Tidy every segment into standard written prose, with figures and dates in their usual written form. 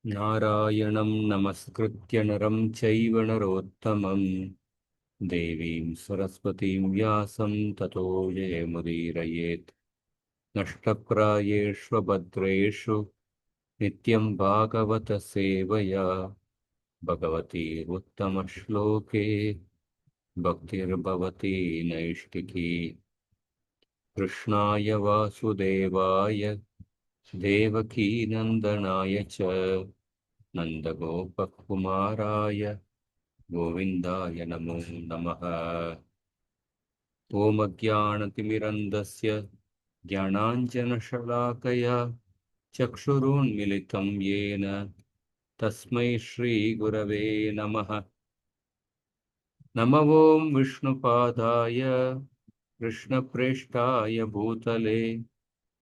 नारायणं नमस्कृत्य नरं चैव नरोत्तमं देवीं सरस्वतीं व्यासं ततो जयमुदीरयेत्। नष्टप्रायेष्वभद्रेषु नित्यं भागवतसेवया भगवती उत्तमश्लोके भक्तिर्भवती नैष्टिकी। कृष्णाय वासुदेवाय देवकीनन्दनाय च नन्दगोपकुमाराय गोविन्दाय नमो नमः। ॐ अज्ञानतिमिरन्धस्य ज्ञानाञ्जनशलाकया चक्षुरुन्मिलितं येन तस्मै श्रीगुरवे नमः। नमो ॐ विष्णुपादाय कृष्णप्रेष्ठाय भूतले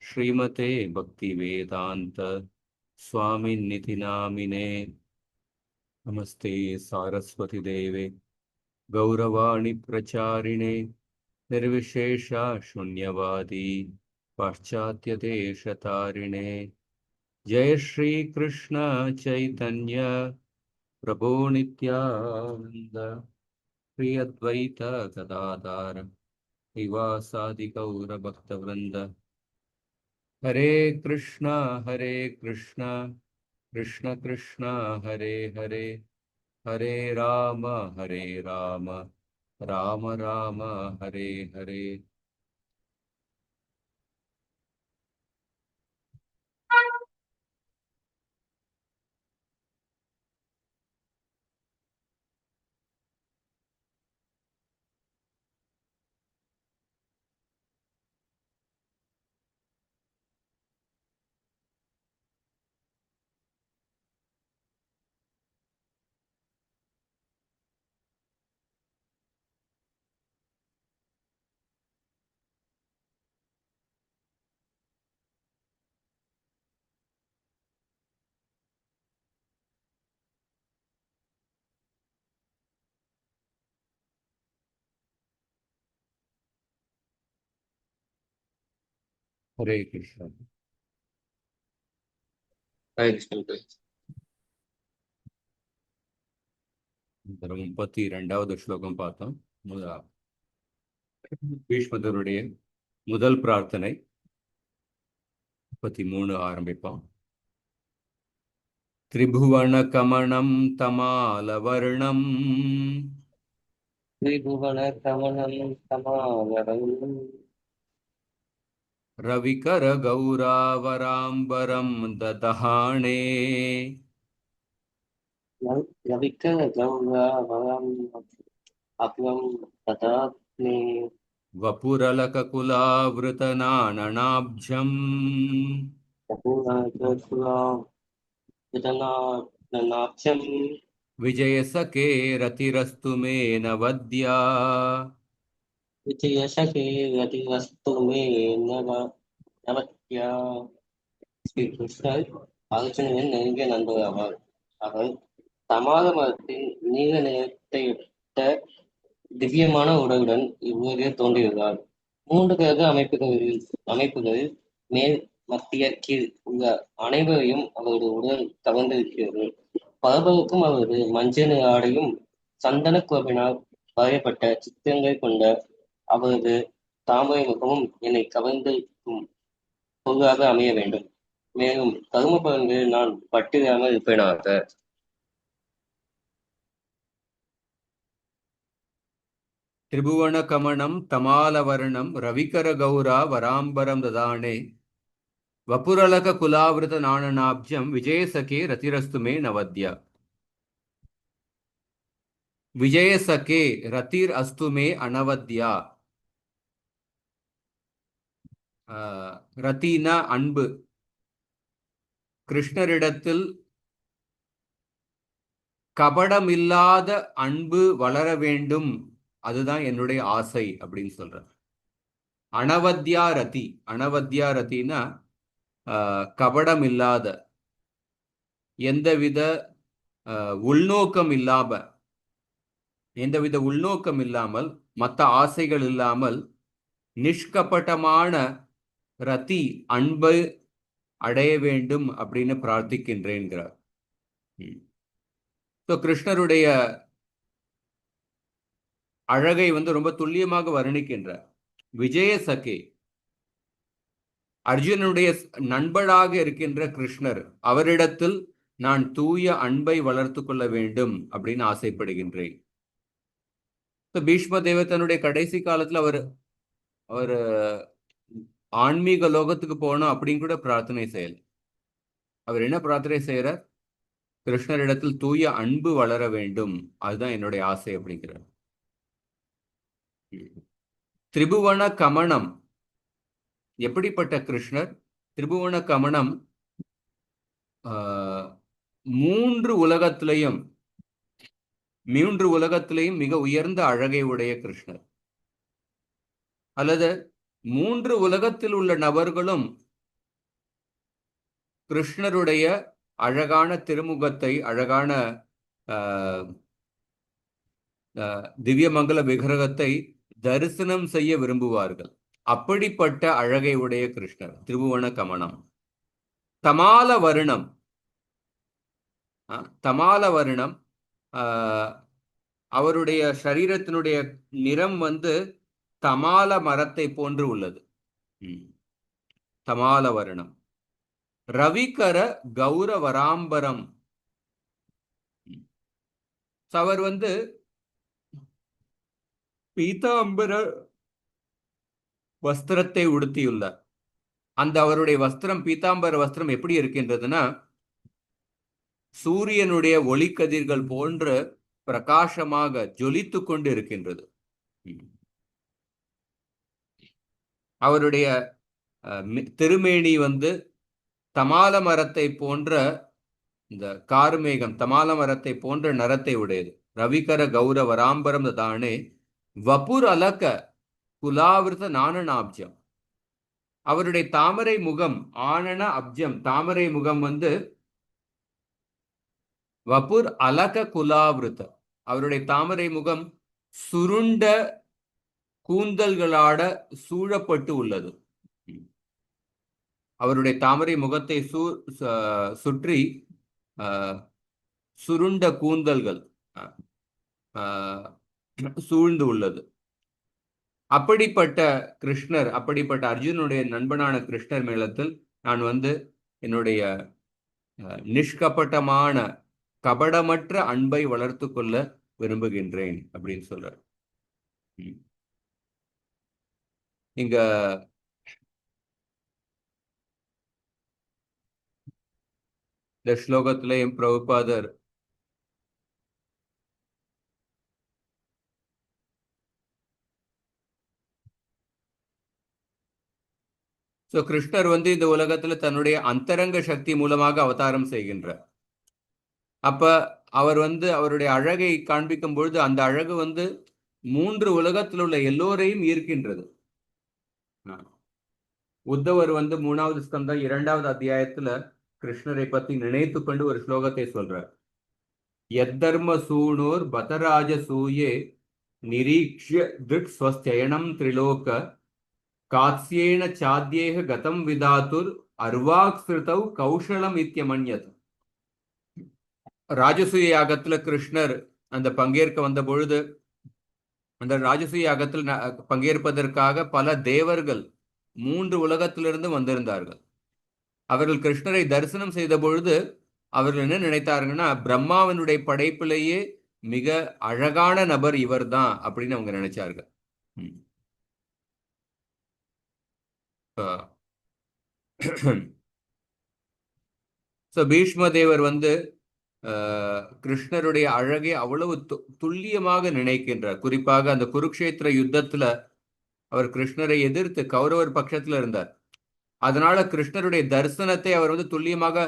श्रीमते भक्तिवेदान्त स्वामिन्निति नामिने। नमस्ते सारस्वती देवे गौरवाणी प्रचारिणे निर्विशेषा शून्यवादी पाश्चात्य देशतारिणे। जय श्री कृष्ण चैतन्य प्रभो नित्यानंद श्री अद्वैत गदाधार श्रीवासादि गौर भक्तवृंद। हरे कृष्णा कृष्ण कृष्ण हरे हरे, हरे राम राम राम हरे हरे। हरे कृष्ण। हरे कृष्ण। இந்த 32வது ஸ்லோகம் பார்த்தோம். பீஷ்மதருடைய முதல் பிரார்த்தனை 33 ஆரம்பிப்போம். त्रिभुवन कमणं तमालवर्णं त्रिभुवन कमलं समावरम् रविकर गौरावराम्बरं ददहाणे रविकर गौरवम् अग्रं ददात्मे वपुरलककुलावृतनाननाब्जम् पूर्णचतुरानाक्षम् विजयसखे रतिरस्तु मे नवद्या। विजयसखे रतिरस्तु मे नवत्या। ஸ்ரீ கிருஷ்ணர் அர்ஜுனனின் நெருங்கிய நண்பர் ஆவார். அவர் சமாத மரத்தின் நீல நிறத்தையிட்ட திவ்யமான உடலுடன் இவ்வுலகில் தோன்றியுள்ளார். மூன்று கிரக அமைப்புகளில் மேல் மத்திய கீழ் உள்ள அனைவரையும் அவரது உடல் கவர்ந்திருக்கிறது. பரபருக்கும் அவரது மஞ்சள் நிற ஆடையும் சந்தன கோபினால் வரையப்பட்ட சித்திரங்கள் கொண்ட அவரது தாமரை முகமும் என்னை கவர்ந்திருக்கும் பொருளாக அமைய வேண்டும். மேலும் கரும பலன்களில் நான் பட்டிராமல் இருப்பேனாக. त्रिभुवन कमणं तमालवर्णं रविकर गौरा वराम्बरं ददाणे वपुरलककुलावृतनाननाब्जं विजयसखे रतिरस्तु मे नवद्या। विजयसखे रतिर अस्तु मे अनवद्या। ரத்தினா அன்பு. கிருஷ்ணரிடத்தில் கபடமில்லாத அன்பு வளர வேண்டும், அதுதான் என்னுடைய ஆசை அப்படின்னு சொல்ற. அனவத்யா ரதி, அனவத்யா ரத்தினா கபடம் இல்லாத, எந்தவித உள்நோக்கம் இல்லாமல் மற்ற ஆசைகள் இல்லாமல் நிஷ்கபட்டமான ரதி அன்பை அடைய வேண்டும் அப்படின்னு பிரார்த்திக்கின்றேன்கிறார். ஸோ கிருஷ்ணருடைய அழகை ரொம்ப துல்லியமாக வர்ணிக்கின்றார். விஜய சகே, அர்ஜுனனுடைய நண்பராக இருக்கின்ற கிருஷ்ணர், அவரிடத்தில் நான் தூய அன்பை வளர்த்து கொள்ள வேண்டும் அப்படின்னு ஆசைப்படுகின்றேன். பீஷ்ம தேவர் தன்னுடைய கடைசி காலத்துல அவர் அவர் ஆன்மீக லோகத்துக்கு போகணும் அப்படின்னு கூட பிரார்த்தனை செய்யல. அவர் என்ன பிரார்த்தனை செய்யறார்? கிருஷ்ணரிடத்தில் தூய அன்பு வளர வேண்டும், அதுதான் என்னுடைய ஆசை அப்படிங்கிறார். திரிபுவன கமனம், எப்படிப்பட்ட கிருஷ்ணர்? திரிபுவன கமனம், மூன்று உலகத்திலையும் மிக உயர்ந்த அழகை உடைய கிருஷ்ணர். அல்லது மூன்று உலகத்தில் உள்ள நபர்களும் கிருஷ்ணருடைய அழகான திருமுகத்தை, அழகான திவ்யமங்கல விக்கிரகத்தை தரிசனம் செய்ய விரும்புவார்கள். அப்படிப்பட்ட அழகை உடைய கிருஷ்ணர் திரிபுவன கமனம். தமால வருணம், தமால வருணம், அவருடைய சரீரத்தினுடைய நிறம் தமால மரத்தை போன்று உள்ளது. தமால வருணம். ரவிகர கௌரவராம்பரம், அவர் பீதாம்பர வஸ்திரத்தை உடுத்தியுள்ளார். அந்த அவருடைய வஸ்திரம், பீதாம்பர வஸ்திரம் எப்படி இருக்கின்றதுன்னா, சூரியனுடைய ஒளிக்கதிர்கள் போன்று பிரகாசமாக ஜொலித்து கொண்டு இருக்கின்றது. அவருடைய திருமேனி தமால மரத்தை போன்ற, இந்த கார்மேகம் தமால மரத்தை போன்ற நிறத்தை உடையது. ரவிகர கௌரவராம்பரம் தானே வபுர் அலக குலாவிருத்த நானனாப்ஜம். அவருடைய தாமரை முகம், ஆனன அப்ஜம், தாமரை முகம் வபுர் அலக குலாவிருத்த, அவருடைய தாமரை முகம் சுருண்ட கூந்தல்களாட சூழப்பட்டு உள்ளது. அவருடைய தாமரை முகத்தை சுற்றி சுருண்ட கூந்தல்கள் சூழ்ந்து உள்ளது. அப்படிப்பட்ட கிருஷ்ணர், அப்படிப்பட்ட அர்ஜுனுடைய நண்பனான கிருஷ்ணர் மேலத்தில் நான் என்னுடைய நிஷ்கபட்டமான கபடமற்ற அன்பை வளர்த்து கொள்ள விரும்புகின்றேன் அப்படின்னு சொல்றார். இங்க இந்த ஸ்லோகத்திலேயும் பிரபுபாதர் கிருஷ்ணர் இந்த உலகத்துல தன்னுடைய அந்தரங்க சக்தி மூலமாக அவதாரம் செய்கின்றார். அப்ப அவர் அவருடைய அழகை காண்பிக்கும் பொழுது அந்த அழகு மூன்று உலகத்தில் உள்ள எல்லோரையும் ஈர்க்கின்றது. உத்தவர் 3வது ஸ்கந்தம் 2வது அத்தியாயத்துல கிருஷ்ணரை பத்தி நினைத்து கொண்டு ஒரு ஸ்லோகத்தை சொல்றார். யத்தர்ம சூணோர் பதராஜ சூயே நிரீக்ஷ்ய திருக் ஸ்வஸ்தயனம் திரிலோக காத்யேன சாத்யேக கதம் விதாத்துர் அர்வாக்ஸ்ருதவ் கௌஷலம் இத்யமன்யத். ராஜசூய யாகத்துல கிருஷ்ணர் அந்த பங்கேற்க வந்த பொழுது, அந்த ராஜசூய யாகத்தில் பங்கேற்பதற்காக பல தேவர்கள் மூன்று உலகத்திலிருந்து வந்திருந்தார்கள். அவர்கள் கிருஷ்ணரை தரிசனம் செய்த பொழுது அவர்கள் என்ன நினைத்தார்கள்னா, பிரம்மாவனுடைய படைப்பிலேயே மிக அழகான நபர் இவர் தான் அப்படின்னு அவங்க நினைச்சார்கள். பீஷ்ம தேவர் கிருஷ்ணருடைய அழகை அவ்வளவு துல்லியமாக நினைக்கின்றார். குறிப்பாக அந்த குருக்ஷேத்திர யுத்தத்துல அவர் கிருஷ்ணரை எதிர்த்து கௌரவர் பட்சத்துல இருந்தார். அதனால கிருஷ்ணருடைய தரிசனத்தை அவர் துல்லியமாக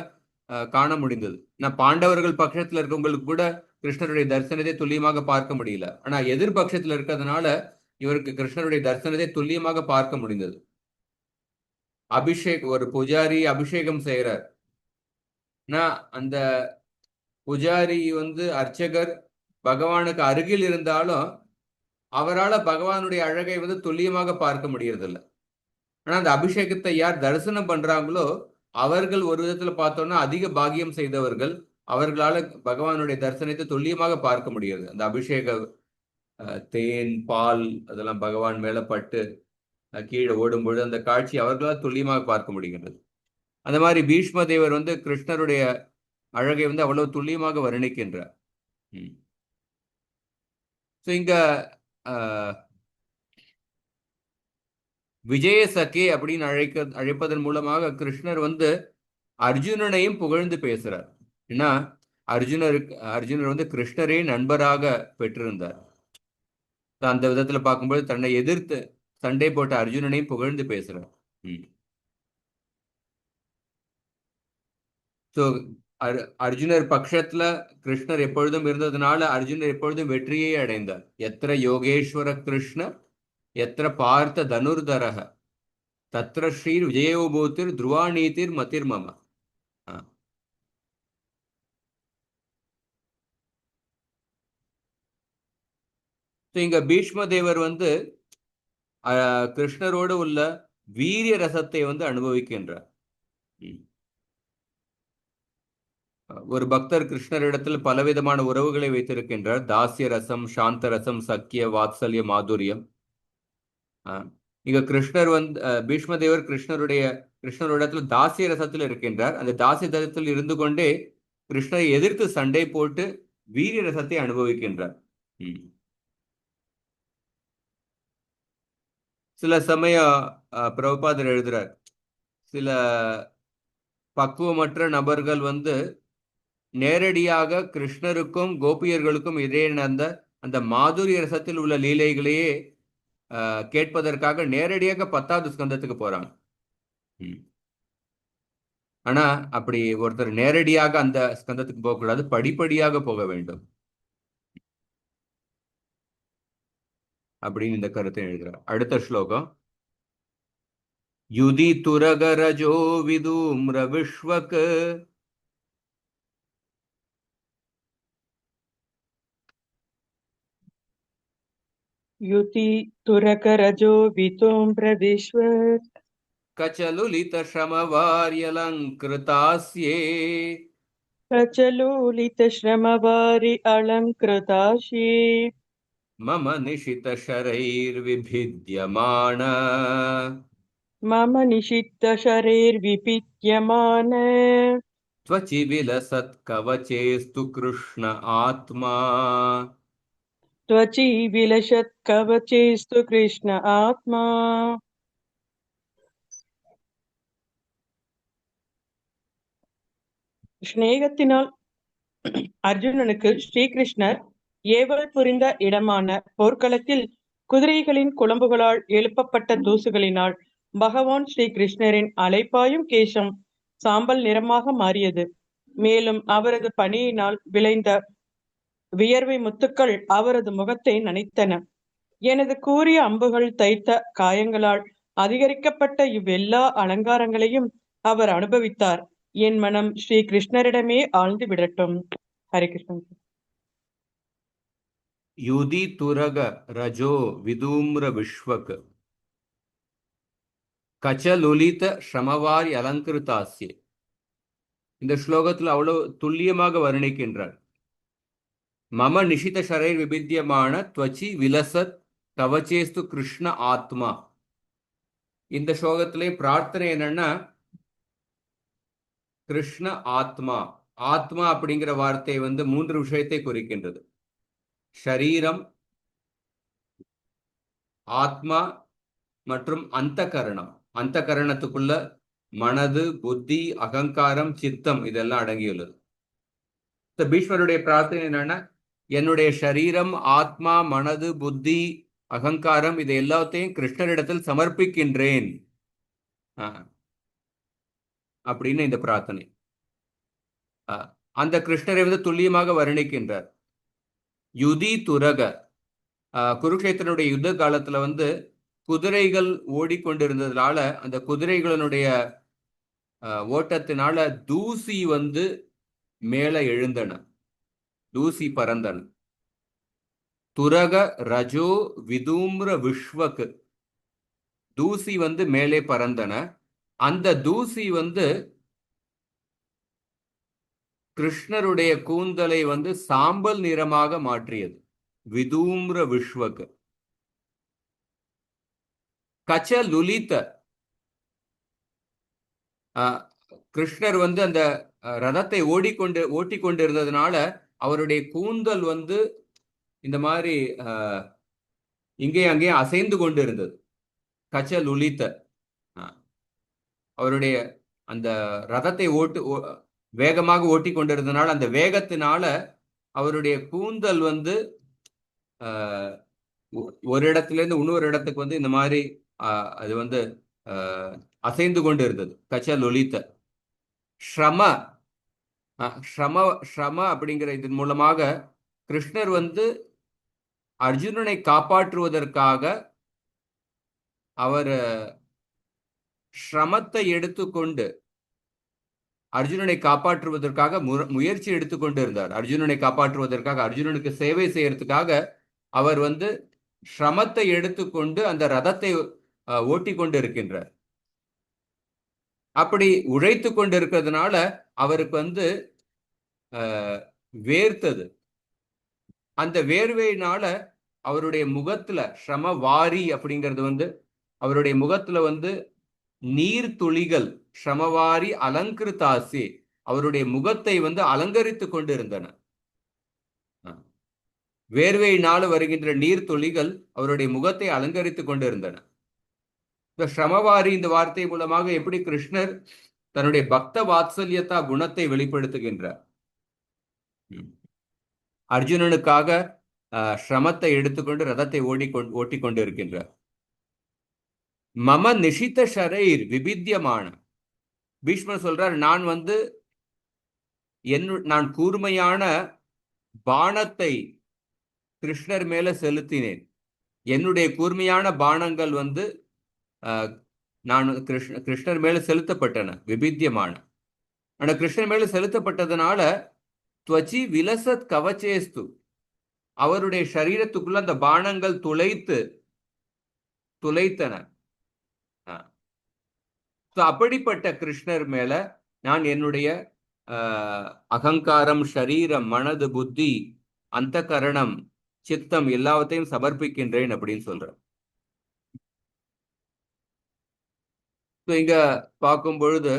காண முடிந்தது. நான் பாண்டவர்கள் பட்சத்துல இருக்கவங்களுக்கு கூட கிருஷ்ணருடைய தரிசனத்தை துல்லியமாக பார்க்க முடியல. ஆனா எதிர்பட்சத்துல இருக்கிறதுனால இவருக்கு கிருஷ்ணருடைய தரிசனத்தை துல்லியமாக பார்க்க முடிந்தது. ஒரு புஜாரி அபிஷேகம் செய்யறார். அந்த புஜாரி அர்ச்சகர் பகவானுக்கு அருகில் இருந்தாலும் அவரால் பகவானுடைய அழகை துல்லியமாக பார்க்க முடியறதில்ல. ஆனா அந்த அபிஷேகத்தை யார் தரிசனம் பண்றாங்களோ அவர்கள் ஒரு விதத்துல பார்த்தோம்னா அதிக பாக்கியம் செய்தவர்கள், அவர்களால பகவானுடைய தரிசனத்தை துல்லியமாக பார்க்க முடியாது. அந்த அபிஷேக தேன் பால் அதெல்லாம் பகவான் மேல பட்டு கீழே ஓடும்பொழுது அந்த காட்சி அவர்களால் துல்லியமாக பார்க்க முடிகின்றது. அந்த மாதிரி பீஷ்ம தேவர் வந்து கிருஷ்ணருடைய அழகை வந்து அவ்வளவு துல்லியமாக வர்ணிக்கின்றார். இங்க விஜய சகே அப்படின்னு அழைப்பதன் மூலமாக கிருஷ்ணர் வந்து அர்ஜுனனையும் புகழ்ந்து பேசுறார். ஏன்னா அர்ஜுனர் வந்து கிருஷ்ணரே நண்பராக பெற்றிருந்தார். அந்த விதத்துல பார்க்கும்போது தன்னை எதிர்த்து சண்டை போட்ட அர்ஜுனனையும் புகழ்ந்து பேசுறார். ஸோ அர்ஜுனர் பட்சத்துல கிருஷ்ணர் எப்பொழுதும் இருந்ததுனால அர்ஜுனர் எப்பொழுதும் வெற்றியை அடைந்தார். எத்திர யோகேஸ்வர கிருஷ்ண எத்திர பார்த்த தனுர்தரக தத்ர ஸ்ரீர் விஜயோபூத்திர் துருவாநீதிர் மதிர்மம. இங்க பீஷ்ம தேவர் வந்து கிருஷ்ணரோடு உள்ள வீரிய ரசத்தை வந்து அனுபவிக்கின்றார். ஒரு பக்தர் கிருஷ்ணரிடத்தில் பலவிதமான உறவுகளை வைத்திருக்கின்றார். தாசிய ரசம், சாந்த ரசம், சக்கிய, வாத்சல்ய, மாதுரியம். இங்க கிருஷ்ணர் வந்து பீஷ்ம தேவர் கிருஷ்ணரிடத்தில் தாசிய ரசத்தில் இருக்கின்றார். அந்த தாசிய ரசத்தில் இருந்து கொண்டே கிருஷ்ணரை எதிர்த்து சண்டை போட்டு வீரிய ரசத்தை அனுபவிக்கின்றார். சில சமயம் பிரபுபாதர் எழுதுறார், சில பக்குவமற்ற நபர்கள் வந்து நேரடியாக கிருஷ்ணருக்கும் கோபியர்களுக்கும் இடையே நடந்த அந்த மாதுரிய ரசத்தில் உள்ள லீலைகளையே கேட்பதற்காக நேரடியாக 10வது ஸ்கந்தத்துக்கு போறாங்க. ஆனா அப்படி ஒருத்தர் நேரடியாக அந்த ஸ்கந்தத்துக்கு போகக்கூடாது, படிப்படியாக போக வேண்டும் அப்படின்னு இந்த கருத்தை எழுதுறார். அடுத்த ஸ்லோகம், யுதி துரகரஜோ விதூம்ர விஸ்வக் युति तुरकरजो वितोम्र विश्वत् कचलुलित श्रमवार्यलङ्कृतास्ये प्रचलूलित श्रमवारि अलङ्कृताशि मम निशित शरैर्विभिद्यमान मम निशित शरैर्विभिद्यमान त्वचि विलसत् कवचेस्तु कृष्ण आत्मा त्वचि विलसत् कवचेस्तु कृष्ण आत्मा. ஸ்நேகத்தினால் அர்ஜுனனுக்கு ஸ்ரீகிருஷ்ணர் ஏவல் புரிந்த இடமான போர்க்களத்தில் குதிரைகளின் குளம்புகளால் எழுப்பப்பட்ட தூசுகளினால் பகவான் ஸ்ரீகிருஷ்ணரின் அலைப்பாயும் கேசம் சாம்பல் நிறமாக மாறியது. மேலும் அவரது பணியினால் விளைந்த வியர்வை முத்துக்கள் அவரது முகத்தை நனைத்தன. எனது கூரிய அம்புகள் தைத்த காயங்களால் அதிகரிக்கப்பட்ட இவ்வெல்லா அலங்காரங்களையும் அவர் அனுபவித்தார். என் மனம் ஸ்ரீ கிருஷ்ணரிடமே ஆழ்ந்து விடட்டும். ஹரி கிருஷ்ணன். யுதி துரக ரஜோ விதூம்ர விஸ்வக் கச்சலுலித ஸ்ரமவாரி அலங்கிருதாஸ்யே. இந்த ஸ்லோகத்தில் அவ்வளவு துல்லியமாக வர்ணிக்கின்றார். மம நிஷித ஷரைர் விபித்தியமான துவச்சி விலசத் கவச்சேஸ்து கிருஷ்ண ஆத்மா. இந்த ஸ்லோகத்திலே பிரார்த்தனை என்னன்னா, கிருஷ்ண ஆத்மா. ஆத்மா அப்படிங்கிற வார்த்தை வந்து 3 விஷயத்தை குறிக்கின்றது. ஷரீரம், ஆத்மா மற்றும் அந்த கரணம். அந்த கரணத்துக்குள்ள மனது, புத்தி, அகங்காரம், சித்தம் இதெல்லாம் அடங்கியுள்ளது. பீஷ்மருடைய பிரார்த்தனை என்னன்னா, என்னுடைய ஷரீரம், ஆத்மா, மனது, புத்தி, அகங்காரம் இதை எல்லாத்தையும் கிருஷ்ணரிடத்தில் சமர்ப்பிக்கின்றேன் அப்படின்னு இந்த பிரார்த்தனை. அந்த கிருஷ்ணரை வந்து துல்லியமாக வர்ணிக்கின்றார். யுதி துரக, குருக்ஷேத்திரனுடைய யுத்த காலத்துல வந்து குதிரைகள் ஓடிக்கொண்டிருந்ததுனால அந்த குதிரைகளினுடைய ஓட்டத்தினால தூசி வந்து மேல எழுந்தன, தூசி பறந்தன. துரக ரஜோ விதூம்ர விஸ்வக், தூசி வந்து மேலே பறந்தன. அந்த தூசி வந்து கிருஷ்ணருடைய கூந்தலை வந்து சாம்பல் நிறமாக மாற்றியது. விதூம்ர விஸ்வக் கச்ச லுலித. கிருஷ்ணர் வந்து அந்த ரதத்தை ஓட்டி கொண்டிருந்ததுனால அவருடைய கூந்தல் வந்து இந்த மாதிரி இங்கே அங்கே அசைந்து கொண்டு இருந்தது. கச்ச லுலித. அவருடைய அந்த ரதத்தை வேகமாக ஓட்டி கொண்டிருந்தனால அந்த வேகத்தினால அவருடைய கூந்தல் வந்து ஒரு இடத்துல இருந்து இன்னொரு இடத்துக்கு வந்து இந்த மாதிரி அது வந்து அசைந்து கொண்டு இருந்தது. கச்ச லொலித்த. ஸ்ரம ஸ்ரம ஸ்ரம அப்படிங்கிற இதன் மூலமாக கிருஷ்ணர் வந்து அர்ஜுனனை காப்பாற்றுவதற்காக அவர் ஸ்ரமத்தை எடுத்துக்கொண்டு அர்ஜுனனை காப்பாற்றுவதற்காக முயற்சி எடுத்துக்கொண்டு இருந்தார். அர்ஜுனனை காப்பாற்றுவதற்காக, அர்ஜுனனுக்கு சேவை செய்யறதுக்காக அவர் வந்து ஸ்ரமத்தை எடுத்துக்கொண்டு அந்த ரதத்தை ஓட்டி கொண்டு இருக்கின்றார். அப்படி உழைத்து கொண்டு இருக்கிறதுனால அவருக்கு வந்து வேர்த்தது. அந்த வேர்வையினால அவருடைய முகத்துல ஸ்ரம வாரி அப்படிங்கிறது வந்து அவருடைய முகத்துல வந்து நீர் துளிகள் ஸ்ரமவாரி அலங்கிருத்தாசி அவருடைய முகத்தை வந்து அலங்கரித்து கொண்டு இருந்தன. வேர்வையினால வருகின்ற நீர் துளிகள் அவருடைய முகத்தை அலங்கரித்து கொண்டு இருந்தன. இந்த ஸ்ரமவாரி இந்த வார்த்தை மூலமாக எப்படி கிருஷ்ணர் தன்னுடைய பக்த வாத்சல்யத்தா குணத்தை வெளிப்படுத்துகின்றார். அர்ஜுனனுக்காக ஸ்ரமத்தை எடுத்துக்கொண்டு ரதத்தை ஓட்டி கொண்டு இருக்கின்றார். மம நிஷித ஷரைர் விபித்தியமான. பீஷ்மர் சொல்றார், நான் வந்து நான் கூர்மையான பானத்தை கிருஷ்ணர் மேல செலுத்தினேன். என்னுடைய கூர்மையான பானங்கள் வந்து நான் கிருஷ்ணர் மேல செலுத்தப்பட்டன. விபித்தியமான. ஆனா கிருஷ்ணர் மேல செலுத்தப்பட்டதுனால துவச்சி விலசத் கவச்சேஸ்து அவருடைய சரீரத்துக்குள்ள அந்த பானங்கள் துளைத்தன. அப்படிப்பட்ட கிருஷ்ணர் மேல நான் என்னுடைய அகங்காரம், ஷரீரம், மனது, புத்தி, அந்த கரணம், சித்தம் எல்லாவற்றையும் சமர்ப்பிக்கின்றேன் அப்படின்னு சொல்றேன். இங்க பார்க்கும் பொழுது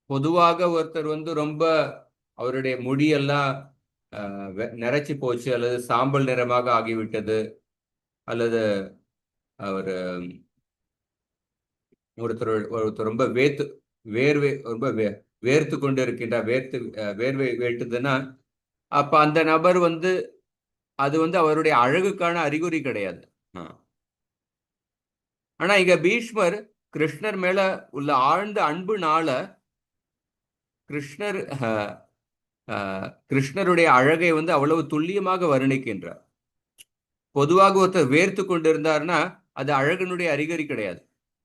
பொதுவாக ஒருத்தர் வந்து ரொம்ப அவருடைய முடியெல்லாம் நிறைச்சி போச்சு, அல்லது சாம்பல் நிறமாக ஆகிவிட்டது, அல்லது அவர் ஒருத்தர் ரொம்ப வேர்த்து கொண்டு இருக்கின்றார், வேர்வை வேட்டுதுன்னா அப்ப அந்த நபர் வந்து அது வந்து அவருடைய அழகுக்கான அறிகுறி கிடையாது. ஆனா இங்க பீஷ்மர் கிருஷ்ணர் மேல உள்ள ஆழ்ந்த அன்புனால கிருஷ்ணருடைய அழகை வந்து அவ்வளவு துல்லியமாக வர்ணிக்கின்றார். பொதுவாக ஒருத்தர் வேர்த்து கொண்டிருந்தார்னா அது அழகனுடைய அறிகுறி கிடையாது.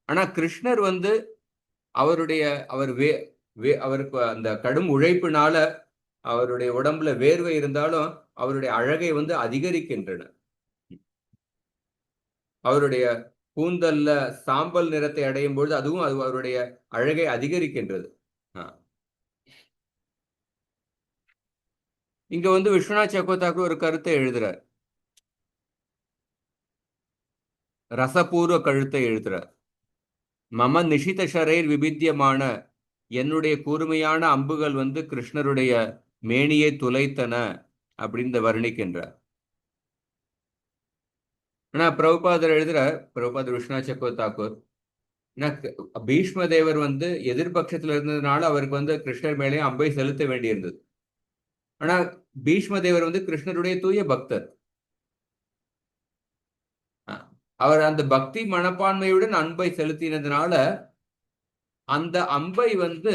ஆனா கிருஷ்ணர் வந்து அவருக்கு அந்த கடும் உழைப்பினால அவருடைய உடம்புல வேர்வை இருந்தாலும் அவருடைய அழகை வந்து அதிகரிக்கின்றன. அவருடைய கூந்தல்ல சாம்பல் நிறத்தை அடையும் பொழுது அதுவும் அவருடைய அழகை அதிகரிக்கின்றது. இங்க வந்து விஸ்வநாத் சக்கோதாக்கு ஒரு கருத்தை எழுதுறார், ரசபூர்வ கழுத்தை எழுதுறார். மம நிஷித ஷரைர் விபித்தியமான என்னுடைய கூர்மையான அம்புகள் வந்து கிருஷ்ணருடைய மேனியை துளைத்தன அப்படின்னு வர்ணிக்கின்றார். ஆனா பிரபுபாதர் எழுதுறார், பிரபுபாதர் விஸ்வநாத் சக்கோதாக்கூர், பீஷ்ம தேவர் வந்து எதிர்பட்சத்துல இருந்ததுனால அவருக்கு வந்து கிருஷ்ணர் மேலே அம்பை செலுத்த வேண்டியிருந்தது. ஆனா பீஷ்ம தேவர் வந்து கிருஷ்ணருடைய தூய பக்தர். அவர் அந்த பக்தி மனப்பான்மையுடன் அன்பை செலுத்தினதுனால அந்த அம்பை வந்து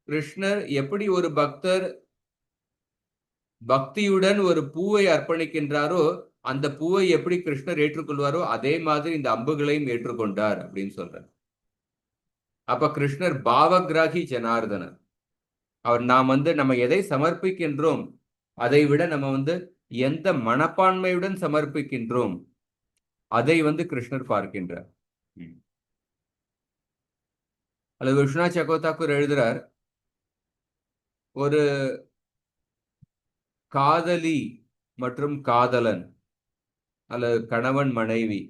கிருஷ்ணர் எப்படி ஒரு பக்தர் பக்தியுடன் ஒரு பூவை அர்ப்பணிக்கின்றாரோ அந்த பூவை எப்படி கிருஷ்ணர் ஏற்றுக்கொள்வாரோ அதே மாதிரி இந்த அம்புகளையும் ஏற்றுக்கொண்டார் அப்படின்னு சொல்றார். அப்ப கிருஷ்ணர் பாவகிராகி ஜனார்தனர். அவர் நாம் வந்து நம்ம எதை சமர்ப்பிக்கின்றோம் அதை விட நம்ம வந்து எந்த மனப்பான்மையுடன் சமர்ப்பிக்கின்றோம் அதை வந்து கிருஷ்ணர் பார்க்கின்றார். அல்லது விஸ்வநாத் சக்கரவர்த்தி எழுதுறார், ஒரு காதலி மற்றும் காதலன் அல்லது கணவன் மனைவி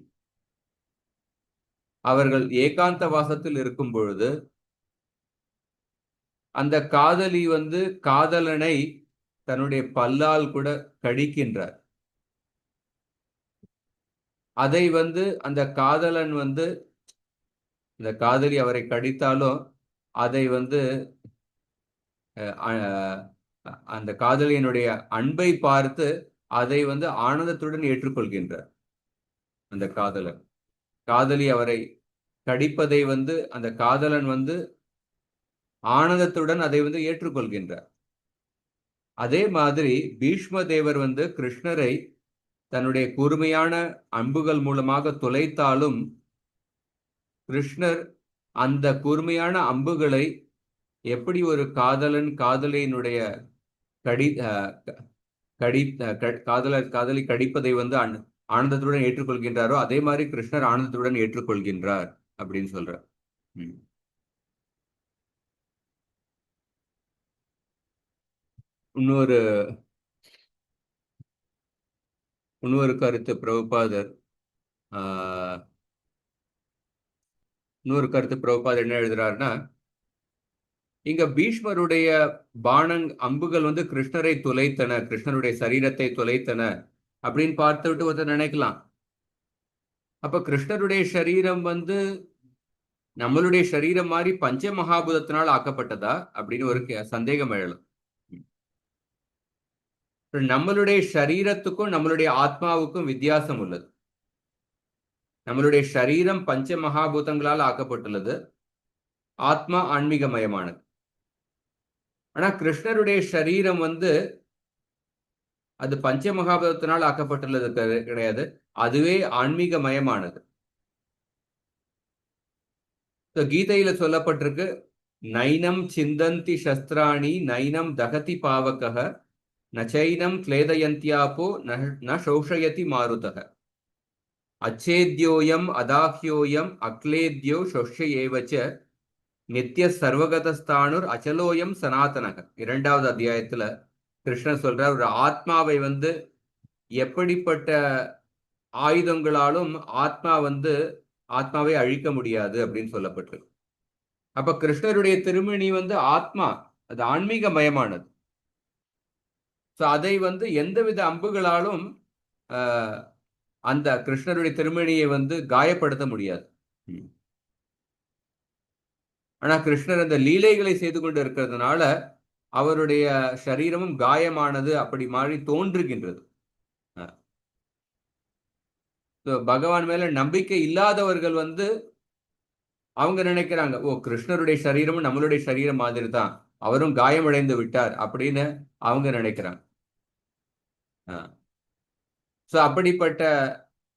அவர்கள் ஏகாந்த வாசத்தில் இருக்கும் பொழுது அந்த காதலி காதலனை தன்னுடைய பல்லால் கூட கடிக்கின்றார். அதை அந்த காதலன் இந்த காதலி அவரை கடித்தாலும் அதை அந்த காதலியினுடைய அன்பை பார்த்து அதை ஆனந்தத்துடன் ஏற்றுக்கொள்கின்றார். அந்த காதலன் காதலி அவரை கடிப்பதை அந்த காதலன் ஆனந்தத்துடன் அதை ஏற்றுக்கொள்கின்றார். அதே மாதிரி பீஷ்ம தேவர் கிருஷ்ணரை தன்னுடைய கூர்மையான அம்புகள் மூலமாக துளைத்தாலும் கிருஷ்ணர் அந்த கூர்மையான அம்புகளை எப்படி ஒரு காதலன் காதலியினுடைய காதலி கடிப்பதை ஆனந்தத்துடன் ஏற்றுக்கொள்கின்றாரோ அதே மாதிரி கிருஷ்ணர் ஆனந்தத்துடன் ஏற்றுக்கொள்கின்றார் அப்படின்னு சொல்றார். இன்னொரு கருத்து பிரபுபாதர் என்ன எழுதுறாருன்னா, இங்க பீஷ்மருடைய அம்புகள் கிருஷ்ணரை துளைத்தன, கிருஷ்ணருடைய சரீரத்தை துளைத்தன அப்படின்னு பார்த்து விட்டு ஒருத்தர் நினைக்கலாம், அப்ப கிருஷ்ணருடைய சரீரம் நம்மளுடைய சரீரம் மாதிரி பஞ்ச மகாபூதத்தினால் ஆக்கப்பட்டதா அப்படின்னு ஒரு சந்தேகம் எழலாம். நம்மளுடைய சரீரத்துக்கும் நம்மளுடைய ஆத்மாவுக்கும் வித்தியாசம் உள்ளது. நம்மளுடைய சரீரம் பஞ்ச மகாபூதங்களால் ஆக்கப்பட்டுள்ளது, ஆத்மா ஆன்மீகமயமானது. ஆனா கிருஷ்ணருடைய சரீரம் அது பஞ்ச மகாபூதத்தினால் ஆக்கப்பட்டுள்ளது கிடையாது, அதுவே ஆன்மீகமயமானது. கீதையில சொல்லப்பட்டிருக்கு, நைனம் சிந்தந்தி சஸ்திராணி நைனம் தகதி பாவகः நச்சைனம் கிளேதயந்தியாபோ ந சோஷயதி மாருதः அச்சேத்யோயம் அதாஹ்யோயம் அக்லேத்யோ சொஷ்ய ஏவச்ச நித்திய சர்வகதஸ்தானுர் அச்சலோயம் சனாதனக. 2வது அத்தியாயத்துல கிருஷ்ணர் சொல்ற, ஒரு ஆத்மாவை எப்படிப்பட்ட ஆயுதங்களாலும் ஆத்மாவை அழிக்க முடியாது அப்படின்னு சொல்லப்பட்டிருக்கு. அப்ப கிருஷ்ணருடைய திருமணி ஆத்மா, அது ஆன்மீகமயமானது. அதை எந்தவித அம்புகளாலும் அந்த கிருஷ்ணருடைய திருமணியை காயப்படுத்த முடியாது. ஆனா கிருஷ்ணர் அந்த லீலைகளை செய்து கொண்டு இருக்கிறதுனால அவருடைய சரீரமும் காயமானது அப்படி மாறி தோன்றுகின்றது. பகவான் மேல நம்பிக்கை இல்லாதவர்கள் அவங்க நினைக்கிறாங்க, ஓ கிருஷ்ணருடைய சரீரமும் நம்மளுடைய சரீரம் மாதிரி தான், அவரும் காயமடைந்து விட்டார் அப்படின்னு அவங்க நினைக்கிறாங்க. அப்படிப்பட்ட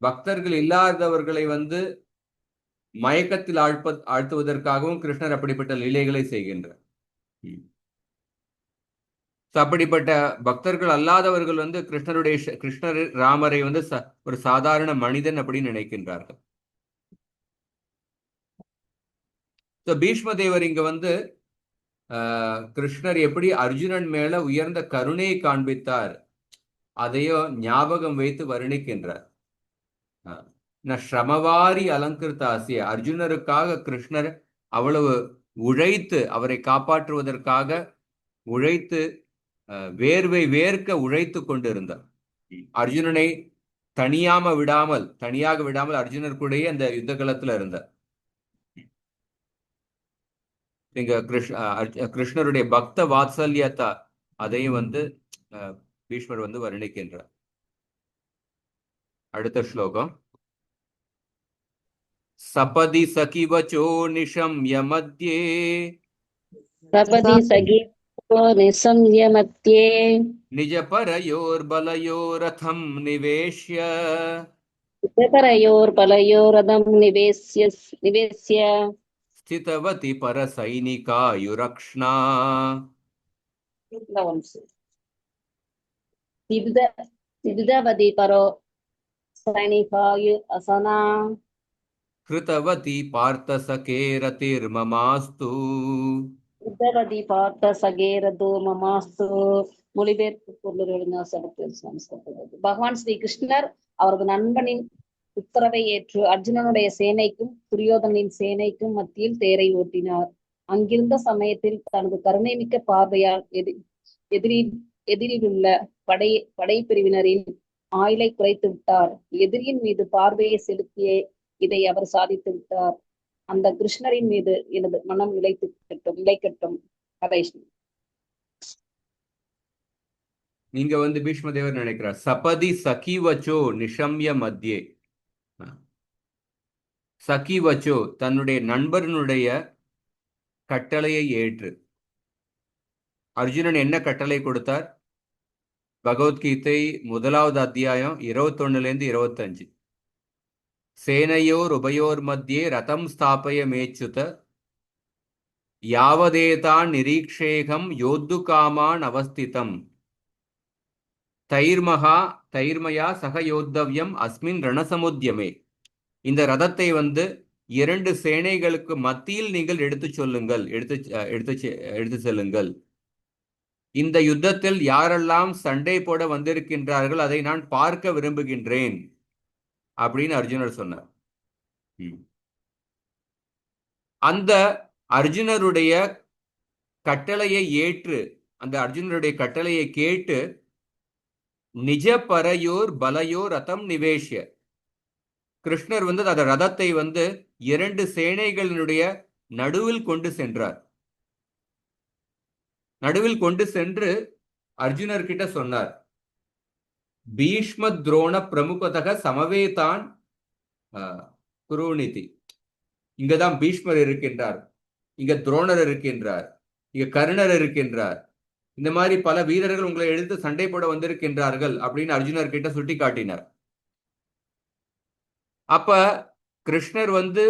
பக்தர்கள் இல்லாதவர்களை மயக்கத்தில் ஆழ்த்துவதற்காகவும் கிருஷ்ணர் அப்படிப்பட்ட லீலைகளை செய்கின்றார். அப்படிப்பட்ட பக்தர்கள் அல்லாதவர்கள் கிருஷ்ணர் ராமரை ஒரு சாதாரண மனிதன் அப்படின்னு நினைக்கின்றார்கள். பீஷ்ம தேவர் இங்க கிருஷ்ணர் எப்படி அர்ஜுனன் மேல உயர்ந்த கருணையை காண்பித்தார் அதையோ ஞாபகம் வைத்து வர்ணிக்கின்றார். ஸ்ரமவாரி அலங்கிருத்தாசிய, அர்ஜுனருக்காக கிருஷ்ணர் அவ்வளவு உழைத்து, அவரை காப்பாற்றுவதற்காக உழைத்து வேர்வை வேர்க்க உழைத்து கொண்டிருந்தார். அர்ஜுனனை தனியாக விடாமல் அர்ஜுனர் கூடயே அந்த யுத்த களத்துல இருந்தார். இங்க கிருஷ்ணருடைய பக்த வாத்சல்யத்தா அதையும் பீஷ்மர் வர்ணிக்கின்றார். அடுத்த ஸ்லோகம், சபதி சகிவச்சோ நிஷம்ய மத்யே நிஜ பரயோர்பலயோரதம் நிவேஷ்ய ஸ்திதவதி பரசைனிகாயுரக்ஷ்ணா சிதவதி பரோ சைனிகாயு அசனா கிருதவதி பார்த்த சகேரதிர்மமாஸ்து. உதவதி பார்த்த சகேரதோ மமாஸ்து. மொழிபெயர்ப்பு பொருள் எழுதினார். பகவான் ஸ்ரீ கிருஷ்ணர் அவரது நண்பனின் உத்தரவை ஏற்று அர்ஜுனனுடைய சேனைக்கும் துரியோதனின் சேனைக்கும் மத்தியில் தேரை ஓட்டினார். அங்கிருந்த சமயத்தில் தனது கருணைமிக்க பார்வையால் எதிரிலுள்ள படைப்பிரிவினரின் ஆயுளை குறைத்து விட்டார். எதிரியின் மீது பார்வையை செலுத்திய இதை அவர் சாதித்து விட்டார். அந்த கிருஷ்ணரின் மீது எனது மனம் நிலைக்கட்டும். கடைசி நீங்க வந்து பீஷ்மதேவர் நினைக்கிறார் சபதி சகிவச்சோ நிஷம்ய மத்தியே. சகிவச்சோ தன்னுடைய நண்பர்களுடைய கட்டளையை ஏற்று. அர்ஜுனன் என்ன கட்டளை கொடுத்தார்? பகவத்கீதை 1வது அத்தியாயம் 21லேருந்து 25. சேனையோர் உபயோர் மத்தியே ரதம் ஸ்தாபய மேச்சுத யாவதேதான் நிரீக்ஷேகம் யோத்து காமான் அவஸ்திதம் தைர்மயா சகயோத்தவ்யம் அஸ்மின் ரணசமுத்தியமே. இந்த ரதத்தை வந்து 2 சேனைகளுக்கு மத்தியில் நீங்கள் எடுத்து செல்லுங்கள். இந்த யுத்தத்தில் யாரெல்லாம் சண்டை போட வந்திருக்கின்றார்கள் அதை நான் பார்க்க விரும்புகின்றேன் அப்படின்னு அர்ஜுனர் சொன்னார். அந்த அர்ஜுனருடைய கட்டளையை ஏற்று, அந்த அர்ஜுனருடைய கட்டளையை கேட்டு நிஜ பரையோர் பலையோர் ரதம் நிவேஷ்ய. கிருஷ்ணர் வந்து அந்த ரதத்தை வந்து 2 சேனைகளினுடைய நடுவில் கொண்டு சென்றார். நடுவில் கொண்டு சென்று அர்ஜுனர் கிட்ட சொன்னார், பீஷ்ம துரோண பிரமுகதக சமவேதான் குருநிதி. இங்கதான் பீஷ்மர் இருக்கின்றார், இங்க துரோணர் இருக்கின்றார், இங்க கர்ணர் இருக்கின்றார், இந்த மாதிரி பல வீரர்கள் உங்களை எடுத்து சண்டை போட வந்திருக்கின்றார்கள் அப்படின்னு அர்ஜுனர் கிட்ட சுட்டி காட்டினார். அப்ப கிருஷ்ணர் வந்து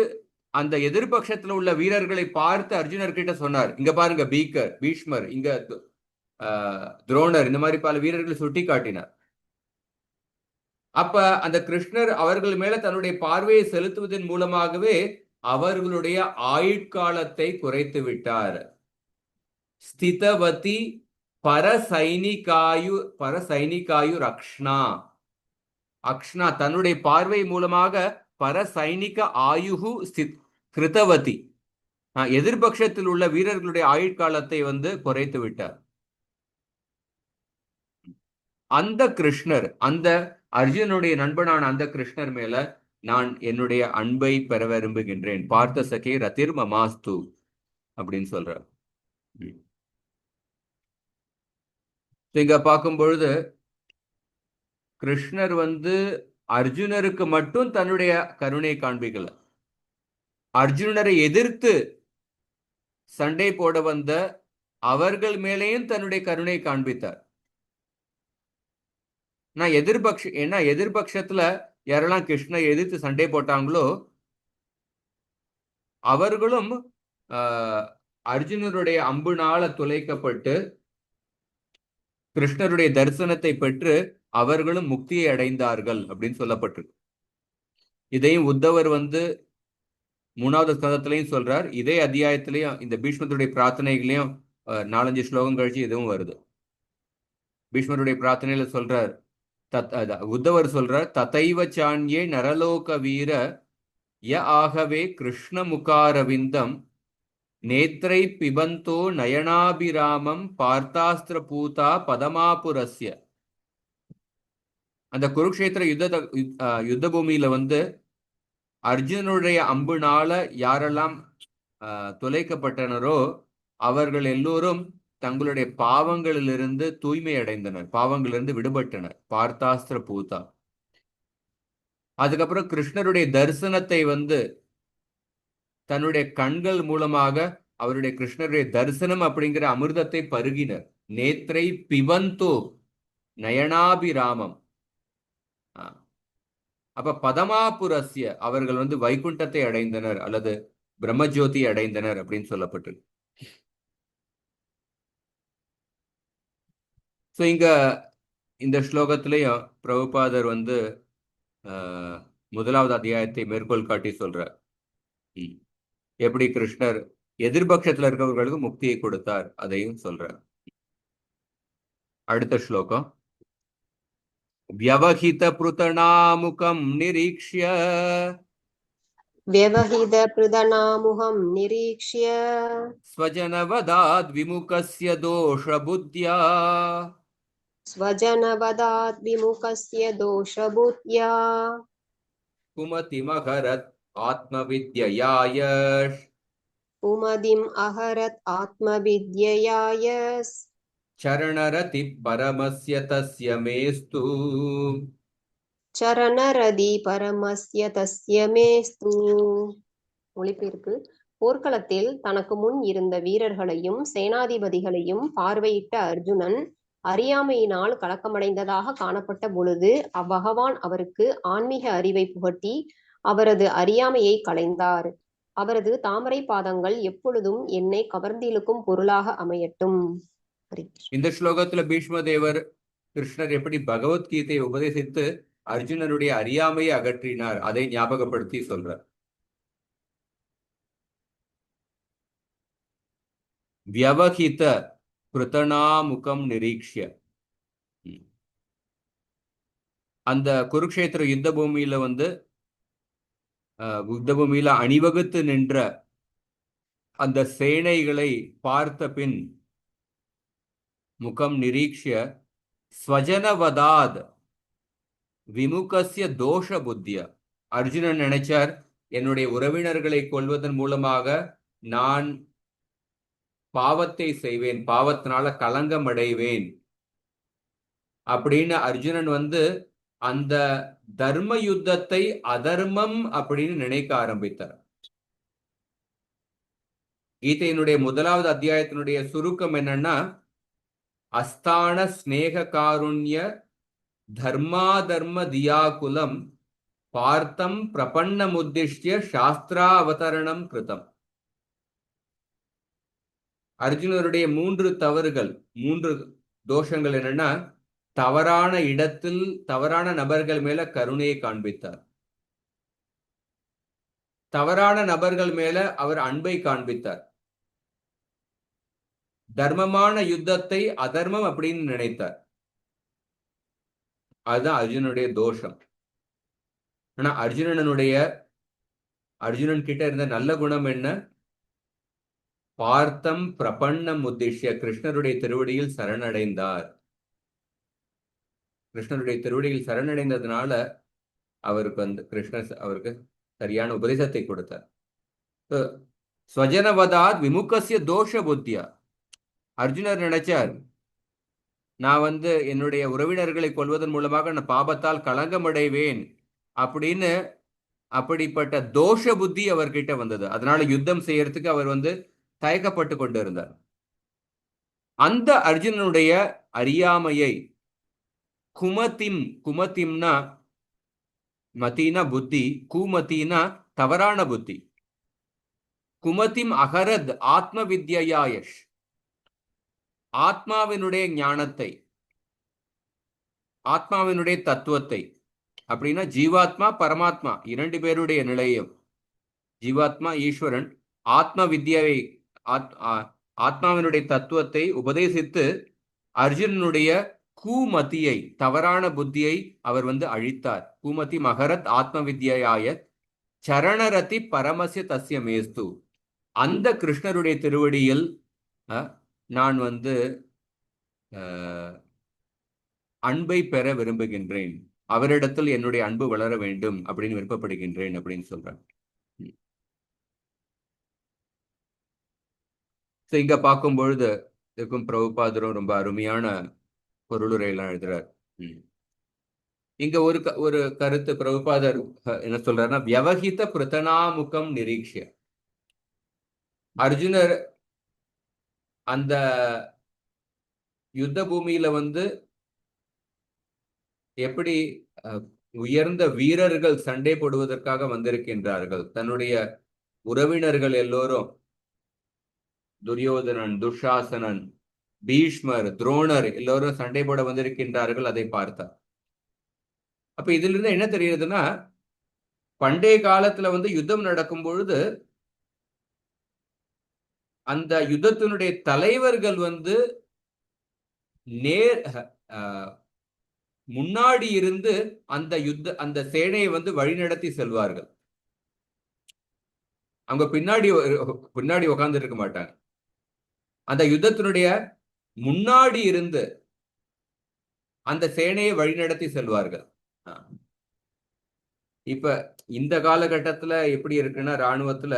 அந்த எதிர்பட்சத்துல உள்ள வீரர்களை பார்த்து அர்ஜுனர் கிட்ட சொன்னார், இங்க பாருங்க பீஷ்மர், இங்க துரோணர், இந்த மாதிரி பல வீரர்களை சுட்டி காட்டினார். அப்ப அந்த கிருஷ்ணர் அவர்கள் மேல தன்னுடைய பார்வையை செலுத்துவதன் மூலமாகவே அவர்களுடைய ஆயுட்காலத்தை குறைத்து விட்டார். ஸ்திதவதி பரசைனிகாயு ரக்ஷ்ணா. அக்ஷ்ணா தன்னுடைய பார்வை மூலமாக பரசைனிக ஆயுகு கிருதவதி, எதிர்பட்சத்தில் உள்ள வீரர்களுடைய ஆயுட்காலத்தை வந்து குறைத்து விட்டார். அந்த கிருஷ்ணர், அந்த அர்ஜுனுடைய நண்பனான அந்த கிருஷ்ணர் மேல நான் என்னுடைய அன்பை பெற விரும்புகின்றேன். பார்த்த சகே ரதிர் மமாஸ்து அப்படின்னு சொல்றார். இங்க பார்க்கும் பொழுது கிருஷ்ணர் வந்து அர்ஜுனருக்கு மட்டும் தன்னுடைய கருணை காண்பிக்கல, அர்ஜுனரை எதிர்த்து சண்டை போட வந்த அவர்கள் மேலேயும் தன்னுடைய கருணை காண்பித்தார். எதிர்பட்சத்துல யாரெல்லாம் கிருஷ்ணரை எதிர்த்து சண்டை போட்டாங்களோ அவர்களும் அர்ஜுனருடைய அம்புனால துளைக்கப்பட்டு கிருஷ்ணருடைய தரிசனத்தை பெற்று அவர்களும் முக்தியை அடைந்தார்கள் அப்படின்னு சொல்லப்பட்டிருக்கு. இதையும் உத்தவர் வந்து 3வது ஸ்கந்தத்திலையும் சொல்றார். இதே அத்தியாயத்திலையும் இந்த பீஷ்மருடைய பிரார்த்தனைகளையும் 4-5 ஸ்லோகம் கழிச்சு இதுவும் வருது. பீஷ்மருடைய பிரார்த்தனையில சொல்றார், உத்தவர் சொல்றார், ததைவ சாண்யே நரலோக வீர ய ஆகவே கிருஷ்ண முகாரவிந்தம் நேத்ரை பிபந்தோ நயனாபிராமம் பார்த்தாஸ்திர பூதா பதமாபுரஸ்ய. அந்த குருக்ஷேத்திர யுத்த பூமியில வந்து அர்ஜுனுடைய அம்புனால யாரெல்லாம் துளைக்கப்பட்டனரோ அவர்கள் எல்லோரும் தங்களுடைய பாவங்களிலிருந்து தூய்மை அடைந்தனர், பாவங்களிலிருந்து விடுபட்டனர். பார்த்தாஸ்திர பூதா. அதுக்கப்புறம் கிருஷ்ணருடைய தரிசனத்தை வந்து தன்னுடைய கண்கள் மூலமாக அவருடைய கிருஷ்ணருடைய தரிசனம் அப்படிங்கிற அமிர்தத்தை பருகினர். நேத்ரை பிபந்தோ நயனாபிராமம். அப்ப பதமாபுரஸ்ய அவர்கள் வந்து வைகுண்டத்தை அடைந்தனர் அல்லது பிரம்மஜோதி அடைந்தனர் அப்படின்னு சொல்லப்பட்டிருக்கு. ஸோ இங்க இந்த ஸ்லோகத்திலையும் பிரபுபாதர் வந்து 1வது அத்தியாயத்தை மேற்கோள் காட்டி சொல்றார். ம். எப்படி கிருஷ்ணர் எதிர்பட்சத்துல இருக்கவர்களுக்கு முக்தியை கொடுத்தார் அதையும் சொல்றார். அடுத்த ஸ்லோகம். வியவஹித புருதனாமுகம் நிரீக்ஷ்ய व्यवहितपृदनामुहं निरीक्ष्य ஸ்வஜனவதாத் விமுகஸ்ய தோஷ புத்யா स्वजनवदात् विमुखस्य दोषबुद्ध्या குமதிமகரத் ஆத்மவித்யயாயஷ் कुमदिम् अहरत् आत्मविद्यया यस् சரணரதி பரமஸ்ய தஸ்ய மேஸ்து. சரணரதி பரமஸ்ய தஸ்ய மேஸ்து. மொழிபெயர்ப்பு. போர்க்களத்தில் தனக்கு முன் இருந்த வீரர்களையும் சேனாதிபதிகளையும் பார்வையிட்ட அர்ஜுனன் அறியாமையினால் கலக்கமடைந்ததாக காணப்பட்ட பொழுது அவ்வகவான் அவருக்கு ஆன்மீக அறிவை புகட்டி அவரது அறியாமையை களைந்தார். அவரது தாமரை பாதங்கள் எப்பொழுதும் என்னை கவர்ந்திழுக்கும் பொருளாக அமையட்டும். இந்த ஸ்லோகத்துல பீஷ்ம தேவர் கிருஷ்ணர் எப்படி பகவத்கீதையை உபதேசித்து அர்ஜுனனுடைய அறியாமையை அகற்றினார் அதை ஞாபகப்படுத்தி சொல்றார். வியவஹித கிருதனாமுகம் நிரீக்ஷ்ய. அந்த குருக்ஷேத்திர யுத்த பூமியில யுத்த பூமியில அணிவகுத்து நின்ற அந்த சேனைகளை பார்த்த பின் முகம் நிரீக்ஷ்ய ஸ்வஜனவதாத் விமுகஸ்ய தோஷ புத்திய. அர்ஜுனன் நினைச்சார், என்னுடைய உறவினர்களை கொல்வதன் மூலமாக நான் பாவத்தை செய்வேன், பாவத்தினால களங்கம் அடைவேன் அப்படின்னு அர்ஜுனன் அந்த தர்ம யுத்தத்தை அதர்மம் அப்படின்னு நினைக்க ஆரம்பித்தார். கீதையினுடைய 1வது அத்தியாயத்தினுடைய சுருக்கம் என்னன்னா, அஸ்தான ஸ்நேக காருண்ய தர்மாதர்ம தியாகுலம் பார்த்தம் பிரபன்னமுத்திஷ்ய சாஸ்திரா அவதரணம் கிருதம். அர்ஜுனருடைய 3 தவறுகள், 3 தோஷங்கள் என்னன்னா, தவறான இடத்தில் தவறான நபர்கள் மேல கருணையை காண்பித்தார், தவறான நபர்கள் மேல அவர் அன்பை காண்பித்தார், தர்மமான யுத்தத்தை அதர்மம் அப்படின்னு நினைத்தார். அதுதான் அர்ஜுனனுடைய தோஷம். ஆனா அர்ஜுனன் கிட்ட இருந்த நல்ல குணம் என்ன? பார்த்தம் பிரபன்னம் உத்திஷ்ய, கிருஷ்ணருடைய திருவடியில் சரணடைந்தார். கிருஷ்ணருடைய திருவடியில் சரணடைந்ததுனால அவருக்கு கிருஷ்ணர் அவருக்கு சரியான உபதேசத்தை கொடுத்தார். ஸ்வஜனவதாத் விமுகஸ்ய தோஷ புத்தியா. அர்ஜுனர் நினைச்சார், நான் என்னுடைய உறவினர்களை கொல்வதன் மூலமாக நான் பாபத்தால் களங்கமடைவேன் அப்படின்னு. அப்படிப்பட்ட தோஷ புத்தி அவர்கிட்ட வந்தது. அதனால யுத்தம் செய்யறதுக்கு அவர் தயக்கப்பட்டு கொண்டு இருந்தார். அந்த அர்ஜுனனுடைய அறியாமையை குமதிம்னா மதினா புத்தி, குமதினா தவறான புத்தி. குமதிம் அகரத் ஆத்ம வித்யாயஷ், ஆத்மாவினுடைய ஞானத்தை, ஆத்மாவினுடைய தத்துவத்தை. அப்படின்னா ஜீவாத்மா பரமாத்மா 2 பேருடைய நிலையம், ஜீவாத்மா ஈஸ்வரன், ஆத்ம வித்யாவை ஆத்மாவினுடைய தத்துவத்தை உபதேசித்து அர்ஜுனனுடைய கூமதியை, தவறான புத்தியை அவர் அழித்தார். கூமதி மகரத் ஆத்ம வித்யாய சரணரதி பரமஸ்ய தஸ்ய மேஸ்து. அந்த கிருஷ்ணருடைய திருவடியில் நான் அன்பை பெற விரும்புகின்றேன், அவரிடத்தில் என்னுடைய அன்பு வளர வேண்டும் அப்படின்னு விருப்பப்படுகின்றேன் அப்படின்னு சொல்றாங்க. இங்க பார்க்கும் பொழுது இதுக்கும் பிரபுபாதரும் ரொம்ப அருமையான பொருளுரையெல்லாம் எழுதுறார். இங்க ஒரு கருத்து பிரபுபாதர் என்ன சொல்றாருன்னா, வியவஹித பிரதனாமுகம் நிரீக்ஷ்ய. அர்ஜுனர் அந்த யுத்த பூமியில எப்படி உயர்ந்த வீரர்கள் சண்டை போடுவதற்காக வந்திருக்கின்றார்கள், தன்னுடைய உறவினர்கள் எல்லோரும் துரியோதனன், துஷாசனன், பீஷ்மர், துரோணர் எல்லோரும் சண்டை போட வந்திருக்கின்றார்கள், அதை பார்த்தார். அப்ப இதுல இருந்து என்ன தெரியுதுன்னா, பண்டைய காலத்துல யுத்தம் நடக்கும் பொழுது அந்த யுத்தத்தினுடைய தலைவர்கள் வந்து நேர் முன்னாடி இருந்து அந்த சேனையை வந்து வழிநடத்தி செல்வார்கள். அவங்க பின்னாடி உட்கார்ந்து இருக்க மாட்டாங்க. அந்த யுத்தத்தினுடைய முன்னாடி இருந்து அந்த சேனையை வழிநடத்தி செல்வார்கள். இப்ப இந்த காலகட்டத்துல எப்படி இருக்குன்னா, ராணுவத்துல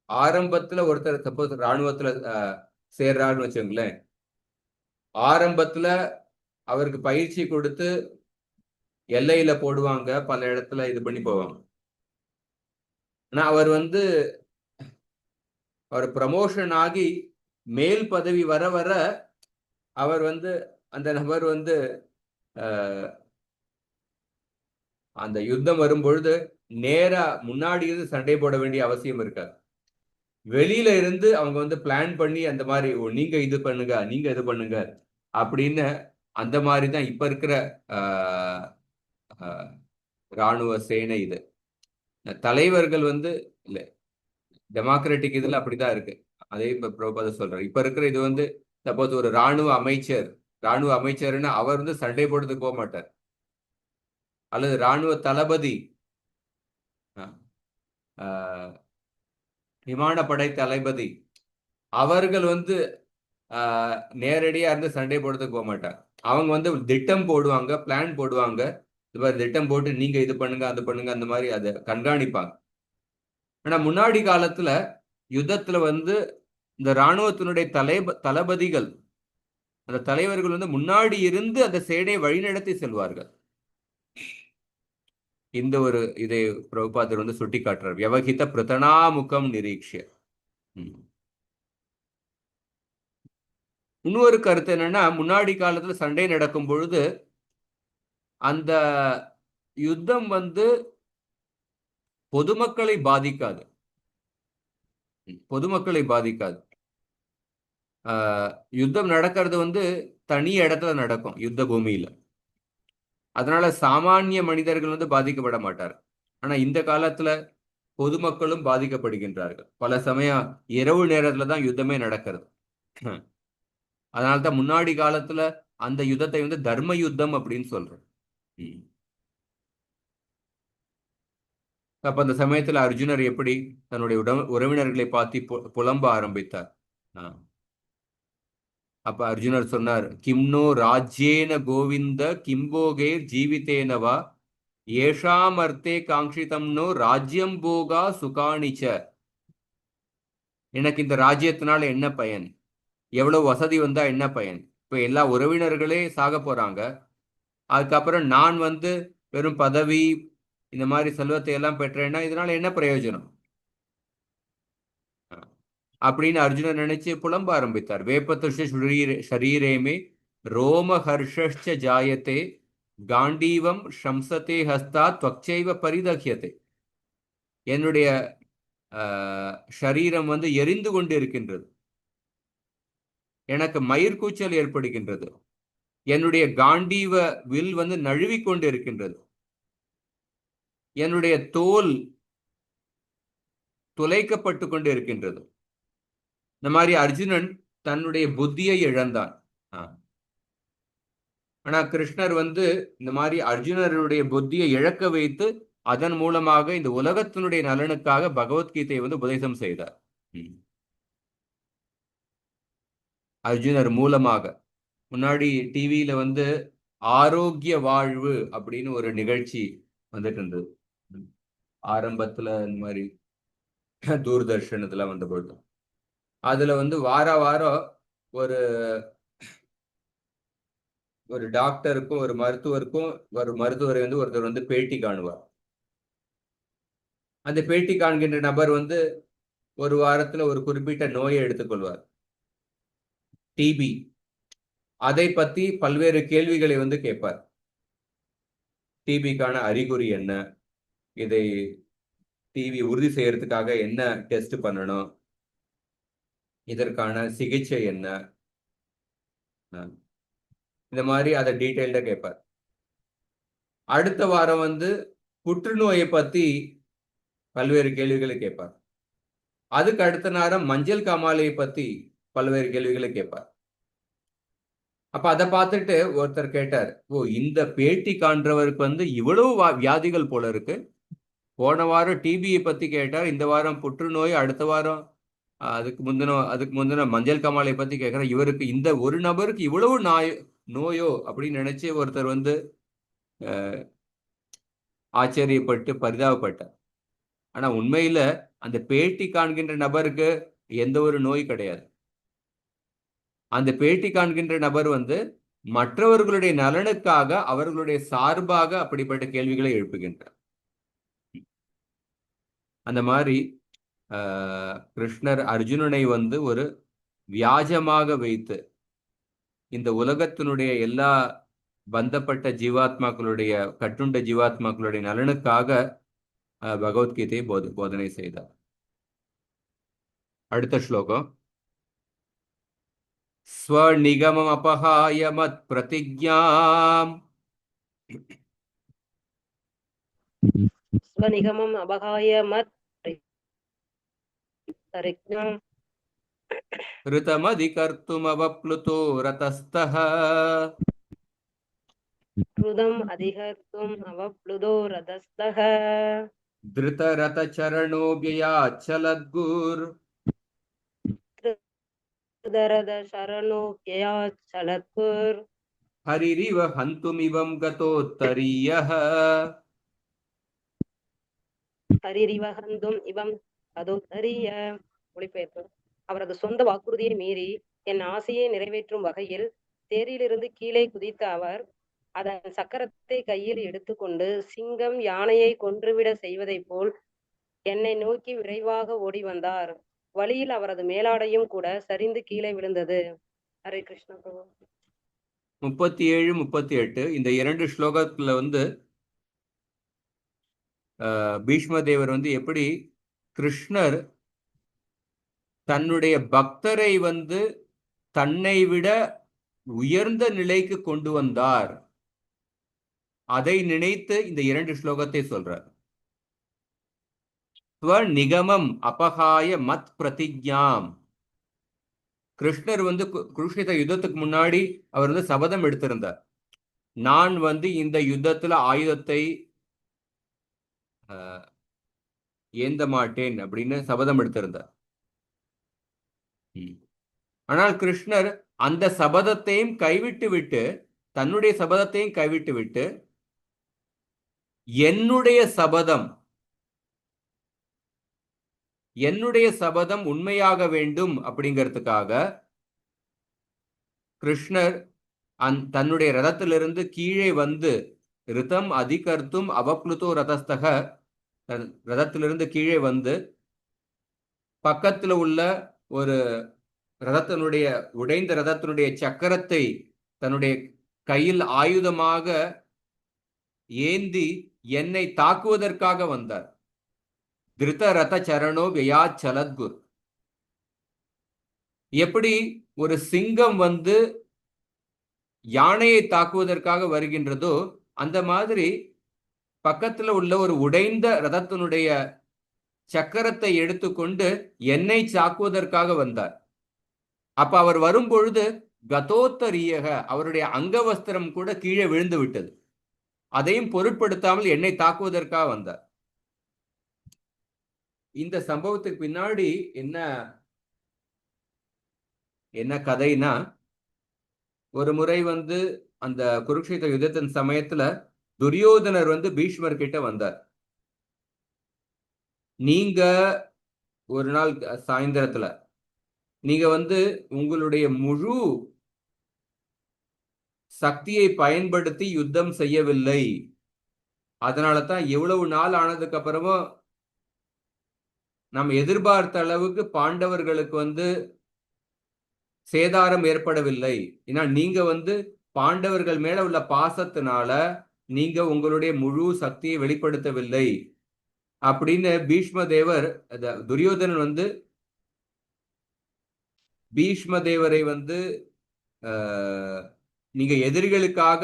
ஆரம்பத்துல ஒருத்தர் சப்போஸ் ராணுவத்துல சேர்றாருன்னு வச்சுங்களேன், ஆரம்பத்துல அவருக்கு பயிற்சி கொடுத்து எல்லையில போடுவாங்க, பல இடத்துல இது பண்ணி போவாங்க. ஆனா அவர் ப்ரமோஷன் ஆகி மேல் பதவி வர வர அவர் வந்து அந்த நபர் வந்து அந்த யுத்தம் வரும்பொழுது நேரா முன்னாடி இருந்து சண்டை போட வேண்டிய அவசியம் இருக்காது. வெளியில இருந்து அவங்க வந்து பிளான் பண்ணி அந்த மாதிரி நீங்க இது பண்ணுங்க, நீங்க இது பண்ணுங்க அப்படின்னு அந்த மாதிரி தான் இப்ப இருக்கிற ராணுவ சேனை. இது தலைவர்கள் வந்து இல்ல டெமோக்ராட்டிக் இதுல அப்படிதான் இருக்கு. அதே இப்ப பிரபுபாத சொல்றாரு. இப்ப இருக்கிற இது வந்து சப்போஸ் ஒரு ராணுவ அமைச்சர்னா அவர் வந்து சண்டை போடுறதுக்கு போக மாட்டார். அல்லது ராணுவ தளபதி, விமானப்படை தளபதி, அவர்கள் வந்து நேரடியா இருந்து சண்டை போடுறதுக்கு போக மாட்டாங்க. அவங்க வந்து திட்டம் போடுவாங்க, பிளான் போடுவாங்க. இது மாதிரி திட்டம் போட்டு நீங்க இது பண்ணுங்க, அது பண்ணுங்க, அந்த மாதிரி அதை கண்காணிப்பாங்க. ஆனா முன்னாடி காலத்துல யுத்தத்துல வந்து இந்த ராணுவத்தினுடைய தளபதிகள், அந்த தலைவர்கள் வந்து முன்னாடி இருந்து அந்த சேனையை வழிநடத்தி செல்வார்கள். இந்த ஒரு இதை பிரபுபாதர் வந்து சுட்டி காட்டுறார். வியவகித பிரதனாமுகம் நிரீட்சிய. இன்னொரு கருத்து என்னன்னா, முன்னாடி காலத்துல சண்டை நடக்கும் பொழுது அந்த யுத்தம் வந்து பொதுமக்களை பாதிக்காது. யுத்தம் நடக்கிறது வந்து தனி இடத்துல நடக்கும், யுத்த பூமியில. அதனால சாமானிய மனிதர்கள் வந்து பாதிக்கப்பட மாட்டார். ஆனா இந்த காலத்துல பொதுமக்களும் பாதிக்கப்படுகின்றார்கள். பல சமயம் இரவு நேரத்துல தான் யுத்தமே நடக்கிறது. அதனால்தான் முன்னாடி காலத்துல அந்த யுத்தத்தை வந்து தர்ம யுத்தம் அப்படின்னு சொல்றோம். அப்ப அந்த சமயத்துல அர்ஜுனர் எப்படி தன்னுடைய உறவினர்களை பார்த்து புலம்ப ஆரம்பித்தார். அப்ப அர்ஜுனர் சொன்னார், கிம்னோ ராஜ்யேன கோவிந்த கிம்போகே ஜீவிதேனவா ஏஷாம் அர்த்தே காங்கிதம்னோ ராஜ்யம் போகா சுகாணிச்ச. எனக்கு இந்த ராஜ்யத்தினால என்ன பயன், எவ்வளவு வசதி வந்தா என்ன பயன்? இப்ப எல்லா உறவினர்களே சாக போறாங்க. அதுக்கப்புறம் நான் வந்து வெறும் பதவி இந்த மாதிரி செல்வத்தை எல்லாம் பெற்றேன்னா இதனால என்ன பிரயோஜனம் அப்படின்னு அர்ஜுனன் நினைச்சு புலம்ப ஆரம்பித்தார். வேப்பத்துஷ ஷரீரேமே ரோம ஹர்ஷ ஜாயத்தே காண்டீவம் ஷம்சத்தே ஹஸ்தா துவச்சைவ பரிதகியத்தை. என்னுடைய ஷரீரம் வந்து எரிந்து கொண்டு இருக்கின்றது, எனக்கு மயிர்கூச்சல் ஏற்படுகின்றது, என்னுடைய காண்டீவ வில் வந்து நழுவிக்கொண்டு இருக்கின்றது, என்னுடைய தோல் துளைக்கப்பட்டு கொண்டு இருக்கின்றது. இந்த மாதிரி அர்ஜுனன் தன்னுடைய புத்தியை இழந்தான். ஆனா கிருஷ்ணர் வந்து இந்த மாதிரி அர்ஜுனருடைய புத்தியை இழக்க வைத்து அதன் மூலமாக இந்த உலகத்தினுடைய நலனுக்காக பகவத்கீதையை வந்து உபதேசம் செய்தார். அர்ஜுனர் மூலமாக. முன்னாடி டிவியில வந்து ஆரோக்கிய வாழ்வு அப்படின்னு ஒரு நிகழ்ச்சி வந்துட்டு இருந்தது. ஆரம்பத்துல இந்த மாதிரி தூர்தர்ஷனத்துல வந்த பொழுது அதுல வந்து வாரம் ஒரு டாக்டருக்கும் ஒரு மருத்துவரை வந்து ஒருத்தர் வந்து பேட்டி காணுவார். அந்த பேட்டி காண்கின்ற நபர் வந்து ஒரு வாரத்துல ஒரு குறிப்பிட்ட நோயை எடுத்துக்கொள்வார், டிபி. அதை பத்தி பல்வேறு கேள்விகளை வந்து கேட்பார். டிபிக்கான அறிகுறி என்ன, இதை டிபி உறுதி செய்யறதுக்காக என்ன டெஸ்ட் பண்ணணும், இதற்கான சிகிச்சை என்ன, இந்த மாதிரி அதை டீட்டெயில்டா கேட்பார். அடுத்த வாரம் வந்து புற்றுநோயை பத்தி பல்வேறு கேள்விகளை கேட்பார். அதுக்கு அடுத்த நேரம் மஞ்சள் காமாலையை பத்தி பல்வேறு கேள்விகளை கேட்பார். அப்ப அதை பார்த்துட்டு ஒருத்தர் கேட்டார், ஓ இந்த பேட்டி காண்றவருக்கு வந்து இவ்வளவு வியாதிகள் போல இருக்கு. போன வாரம் டிபியை பத்தி கேட்டார், இந்த வாரம் புற்றுநோய், அடுத்த வாரம் அதுக்கு முந்தின மஞ்சள் காமாலை பத்தி கேட்கிறார். இவருக்கு இந்த ஒரு நபருக்கு இவ்வளவு நோயோ அப்படின்னு நினைச்சு ஒருத்தர் வந்து ஆச்சரியப்பட்டு பரிதாபப்பட்டார். ஆனா உண்மையில அந்த பேட்டி காண்கின்ற நபருக்கு எந்த ஒரு நோய் கிடையாது. அந்த பேட்டி காண்கின்ற நபர் வந்து மற்றவர்களுடைய நலனுக்காக அவர்களுடைய சார்பாக அப்படிப்பட்ட கேள்விகளை எழுப்புகின்றார். அந்த மாதிரி கிருஷ்ணர் அர்ஜுனனை வந்து ஒரு வியாஜமாக வைத்து இந்த உலகத்தினுடைய எல்லா பந்தப்பட்ட ஜீவாத்மாக்களுடைய கட்டுண்ட ஜீவாத்மாக்களுடைய நலனுக்காக பகவத்கீதையை போதனை செய்தார். அடுத்த ஸ்லோகம். ஸ்வநிகமம் அபஹாய மத் பிரதிஜ்ஞாம் ஸ்வநிகமம் அபகாய மத் பிரதிஜ்ஞாம் ரிதமதிகர்த்தும் அவப்ளுதோ ரதஸ்தஹ ருதம் அதிகர்த்தும் அவப்ளுதோ ரதஸ்தஹ திருதரதச்சரணோவ்யயாச்சலத்குர் திருதரத சரணோப்யயாச்சலத்குர் ஹரிரிவ ஹந்துமிவம் கதோத்தரியஹ. ஹரிரிவஹந்தும் இவம் கதோத்தரிய. மொழிபெயர்ப்பு. அவரது சொந்த வாக்குறுதியை மீறி என் ஆசையை நிறைவேற்றும் வகையில் தேரிலிருந்து கீழே குதித்த அவர் அதன் சக்கரத்தை கையில் எடுத்துக்கொண்டு சிங்கம் யானையை கொன்றுவிட செய்வதைப் போல் என்னை நோக்கி விரைவாக ஓடி வந்தார். வழியில் அவரது மேலாடையும் கூட சரிந்து கீழே விழுந்தது. ஹரே கிருஷ்ண பிரபு. 37, 38 இந்த 2 ஸ்லோகத்துல வந்து பீஷ்மதேவர் வந்து எப்படி கிருஷ்ணர் தன்னுடைய பக்தரை வந்து தன்னை விட உயர்ந்த நிலைக்கு கொண்டு வந்தார், அதை நினைத்து இந்த 2 ஸ்லோகத்தை சொல்றார். ஸ்வநிகமம் அபகாய மத் பிரதிஜ்ஞாம். கிருஷ்ணர் வந்து குருஷேத்திர யுத்தத்துக்கு முன்னாடி அவர் வந்து சபதம் எடுத்திருந்தார், நான் வந்து இந்த யுத்தத்துல ஆயுதத்தை ஏந்த மாட்டேன் அப்படின்னு சபதம் எடுத்திருந்தார். ஆனால் கிருஷ்ணர் அந்த சபதத்தையும் கைவிட்டு விட்டு, தன்னுடைய சபதத்தையும் கைவிட்டு விட்டு, என்னுடைய சபதம் உண்மையாக வேண்டும் அப்படிங்கிறதுக்காக கிருஷ்ணர் தன்னுடைய ரதத்திலிருந்து கீழே வந்து ரிதம் அதிகர்த்தும் அவப்ளுதோ ரதஸ்தக, ரதத்திலிருந்து கீழே வந்து பக்கத்துல உள்ள ஒரு ரதத்தினுடைய உடைந்த ரதத்தினுடைய சக்கரத்தை தன்னுடைய கையில் ஆயுதமாக ஏந்தி என்னை தாக்குவதற்காக வந்தார். திருத ரத சரணோ வியாச்சலத்குர். எப்படி ஒரு சிங்கம் வந்து யானையை தாக்குவதற்காக வருகின்றதோ அந்த மாதிரி பக்கத்துல உள்ள ஒரு உடைந்த ரதத்தினுடைய சக்கரத்தை எடுத்துக்கொண்டு என்னை தாக்குவதற்காக வந்தார். அப்ப அவர் வரும் பொழுது கதோத்தரியக, அவருடைய அங்கவஸ்திரம் கூட கீழே விழுந்து விட்டது. அதையும் பொருட்படுத்தாமல் என்னை தாக்குவதற்காக வந்தார். இந்த சம்பவத்துக்கு பின்னாடி என்ன கதைனா, ஒரு முறை வந்து அந்த குருக்ஷேத்திர யுத்தத்தின் சமயத்துல துரியோதனர் வந்து பீஷ்மர் கிட்ட வந்தார். நீங்க ஒரு நாள் சாயந்தரத்துல நீங்க வந்து உங்களுடைய முழு சக்தியை பயன்படுத்தி யுத்தம் செய்யவில்லை, அதனால தான் எவ்வளவு நாள் ஆனதுக்கு அப்புறமும் நாம் எதிர்பார்த்த அளவுக்கு பாண்டவர்களுக்கு வந்து சேதாரம் ஏற்படவில்லை. ஏன்னா நீங்க வந்து பாண்டவர்கள் மேல உள்ள பாசத்தினால நீங்க உங்களுடைய முழு சக்தியை வெளிப்படுத்தவில்லை அப்படின்னு பீஷ்மதேவர், துரியோதனன் வந்து பீஷ்மதேவரை வந்து நீங்க எதிரிகளுக்காக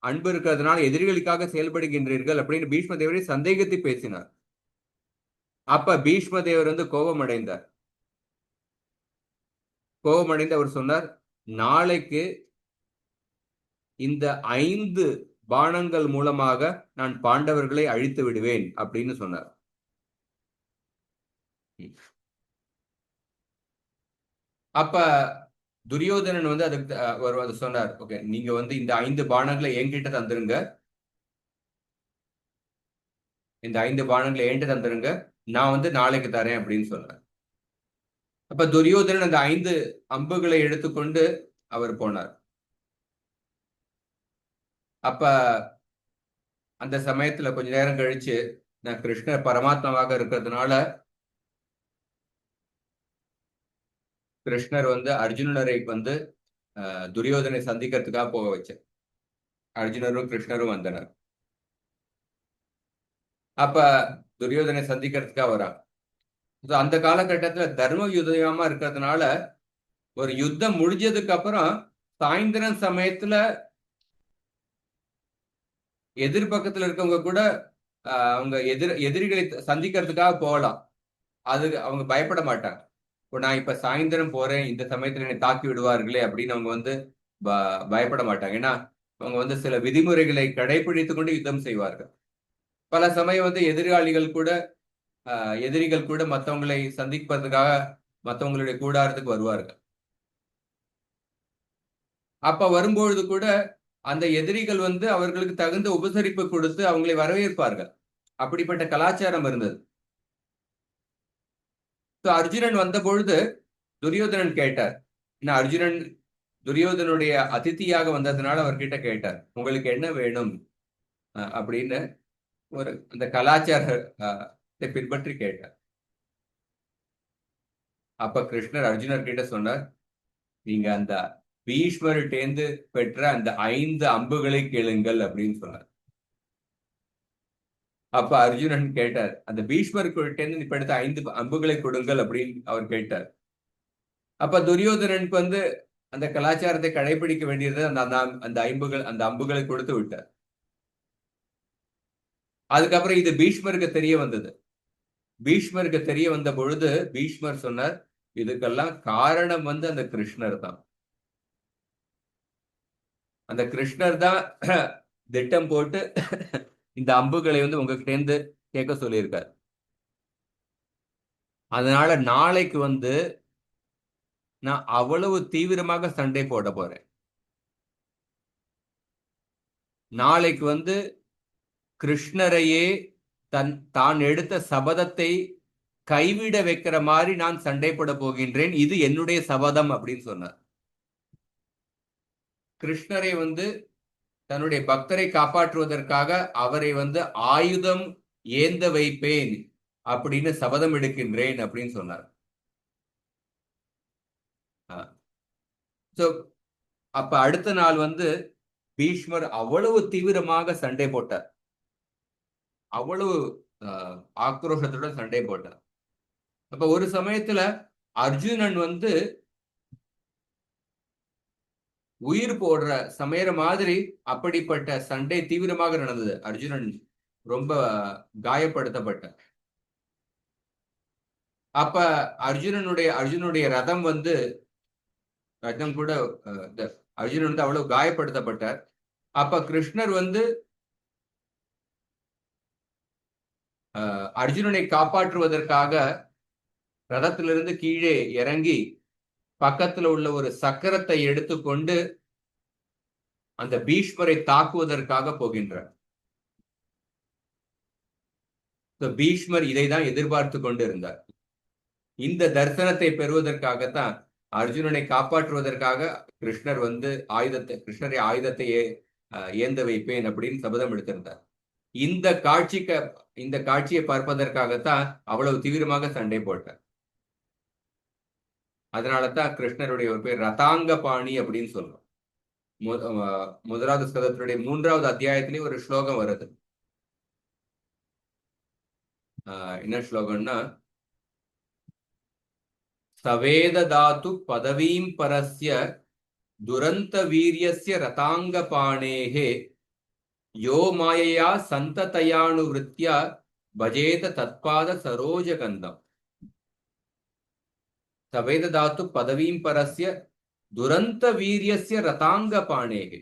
அன்பு இருக்கிறதுனால எதிரிகளுக்காக செயல்படுகின்றீர்கள் அப்படின்னு பீஷ்மதேவரை சந்தேகத்தை பேசினார். அப்ப பீஷ்ம தேவர் வந்து கோபமடைந்தார். கோபமடைந்து அவர் சொன்னார், நாளைக்கு இந்த 5 பாணங்கள் மூலமாக நான் பாண்டவர்களை அழித்து விடுவேன் அப்படின்னு சொன்னார். அப்ப துரியோதனன் வந்து அதுக்கு அவர் சொன்னார், ஓகே, நீங்க வந்து இந்த 5 பாணங்களை என்கிட்ட தந்துருங்க, இந்த 5 பாணங்களை என்கிட்ட தந்துருங்க, நான் வந்து நாளைக்கு தரேன் அப்படின்னு சொன்னார். அப்ப துரியோதனன் அந்த 5 அம்புகளை எடுத்துக்கொண்டு அவர் போனார். அப்ப அந்த சமயத்துல கொஞ்ச நேரம் கழிச்சு, நான் கிருஷ்ணர் பரமாத்மாவாக இருக்கிறதுனால கிருஷ்ணர் வந்து அர்ஜுனரை வந்து துரியோதனை சந்திக்கிறதுக்காக போக வச்சார். அர்ஜுனரும் கிருஷ்ணரும் வந்தனர். அப்ப துரியோதனை சந்திக்கிறதுக்காக வராங்க. அந்த காலகட்டத்துல தர்ம யுத்தமா இருக்கிறதுனால ஒரு யுத்தம் முடிஞ்சதுக்கு அப்புறம் சாயந்தரம் சமயத்துல எதிர்பக்கத்துல இருக்கவங்க கூட அவங்க எதிரிகளை சந்திக்கிறதுக்காக போகலாம். அது அவங்க பயப்பட மாட்டாங்க. இப்போ நான் இப்ப சாயந்தரம் போறேன், இந்த சமயத்துல என்னை தாக்கி விடுவார்களே அப்படின்னு அவங்க வந்து பயப்பட மாட்டாங்க. ஏன்னா அவங்க வந்து சில விதிமுறைகளை கடைபிடித்து கொண்டு யுத்தம் செய்வார்கள். பல சமயம் வந்து எதிரிகள் கூட மற்றவங்களை சந்திப்பதற்காக மற்றவங்களுடைய கூடாரத்துக்கு வருவார்கள். அப்ப வரும்பொழுது கூட அந்த எதிரிகள் வந்து அவர்களுக்கு தகுந்த உபசரிப்பு கொடுத்து அவங்களை வரவேற்பார்கள். அப்படிப்பட்ட கலாச்சாரம் இருந்தது. அர்ஜுனன் வந்த பொழுது துரியோதனன் கேட்டார். துரியோதனுடைய அதிதியாக வந்ததுனால அவர்கிட்ட கேட்டார், உங்களுக்கு என்ன வேணும் அப்படின்னு அந்த கலாச்சாரத்தை பின்பற்றி கேட்டார். அப்ப கிருஷ்ணர் அர்ஜுனர் கிட்ட சொன்னார், நீங்க அந்த பீஷ்மர்கிட்டேந்து பெற்ற அந்த 5 அம்புகளை கேளுங்கள் அப்படின்னு சொன்னார். அப்ப அர்ஜுனன் கேட்டார், அந்த பீஷ்மர்கிட்டேந்து இப்ப எடுத்த 5 அம்புகளை கொடுங்கள் அப்படின்னு அவர் கேட்டார். அப்ப துரியோதனனுக்கு வந்து அந்த கலாச்சாரத்தை கடைபிடிக்க வேண்டியது அந்த அம்புகளை கொடுத்து விட்டார். அதுக்கப்புறம் இது பீஷ்மருக்கு தெரிய வந்தது. பீஷ்மருக்கு தெரிய வந்த பொழுது பீஷ்மர் சொன்னார், இதுக்கெல்லாம் காரணம் வந்து அந்த கிருஷ்ணர் தான். அந்த கிருஷ்ணர் தான் திட்டம் போட்டு இந்த அம்புகளை வந்து உங்ககிட்ட இருந்து கேட்க சொல்லியிருக்கார். அதனால நாளைக்கு வந்து நான் அவ்வளவு தீவிரமாக சண்டை போட போறேன். நாளைக்கு வந்து கிருஷ்ணரையே தான் எடுத்த சபதத்தை கைவிட வைக்கிற மாதிரி நான் சண்டை போட போகின்றேன், இது என்னுடைய சபதம் அப்படின்னு சொன்னார். கிருஷ்ணரை வந்து தன்னுடைய பக்தரை காப்பாற்றுவதற்காக அவரை வந்து ஆயுதம் ஏந்த வைப்பேன் அப்படின்னு சபதம் எடுக்கின்றேன் அப்படின்னு சொன்னார். அப்ப அடுத்த நாள் வந்து பீஷ்மர் அவ்வளவு தீவிரமாக சண்டை போட்டார், அவ்வளவு ஆக்ரோஷத்துடன் சண்டை போட்டார். அப்ப ஒரு சமயத்துல அர்ஜுனன் வந்து உயிர் போடுற சமையற மாதிரி அப்படிப்பட்ட சண்டை தீவிரமாக நடந்தது. அர்ஜுனன் ரொம்ப காயப்படுத்தப்பட்டார். அப்ப அர்ஜுனுடைய ரதம் கூட அர்ஜுனன் வந்து அவ்வளவு காயப்படுத்தப்பட்டார். அப்ப கிருஷ்ணர் வந்து அர்ஜுனனை காப்பாற்றுவதற்காக ரதத்திலிருந்து கீழே இறங்கி பக்கத்துல உள்ள ஒரு சக்கரத்தை எடுத்துக்கொண்டு அந்த பீஷ்மரை தாக்குவதற்காக போகின்றார். பீஷ்மர் இதைதான் எதிர்பார்த்து கொண்டு இருந்தார். இந்த தரிசனத்தை பெறுவதற்காகத்தான் அர்ஜுனனை காப்பாற்றுவதற்காக கிருஷ்ணர் வந்து கிருஷ்ணரை ஆயுதத்தை ஏந்த வைப்பேன் அப்படின்னு சபதம் எடுத்திருந்தார். இந்த காட்சியை பார்ப்பதற்காகத்தான் அவ்வளவு தீவிரமாக சண்டை போட்டார். அதனாலதான் கிருஷ்ணருடைய ஒரு பேர் ரதாங்க பாணி அப்படின்னு சொல்றோம். முதலாவது ஸ்கந்தத்தினுடைய 3வது அத்தியாயத்திலேயே ஒரு ஸ்லோகம் வருது. என்ன ஸ்லோகம்னா, சவேத தாத்து பதவீம் பரஸ்ய துரந்த வீரியஸ்ய ரதாங்க பாணேஹே யோ மாயையா சந்ததயானுவிருத்யா பஜேத தத்பாத சரோஜகந்தம் சவேத தாத்து பதவீம் பரஸ்ய துரந்த வீரியஸ்ய ரதாங்க பாணேகே.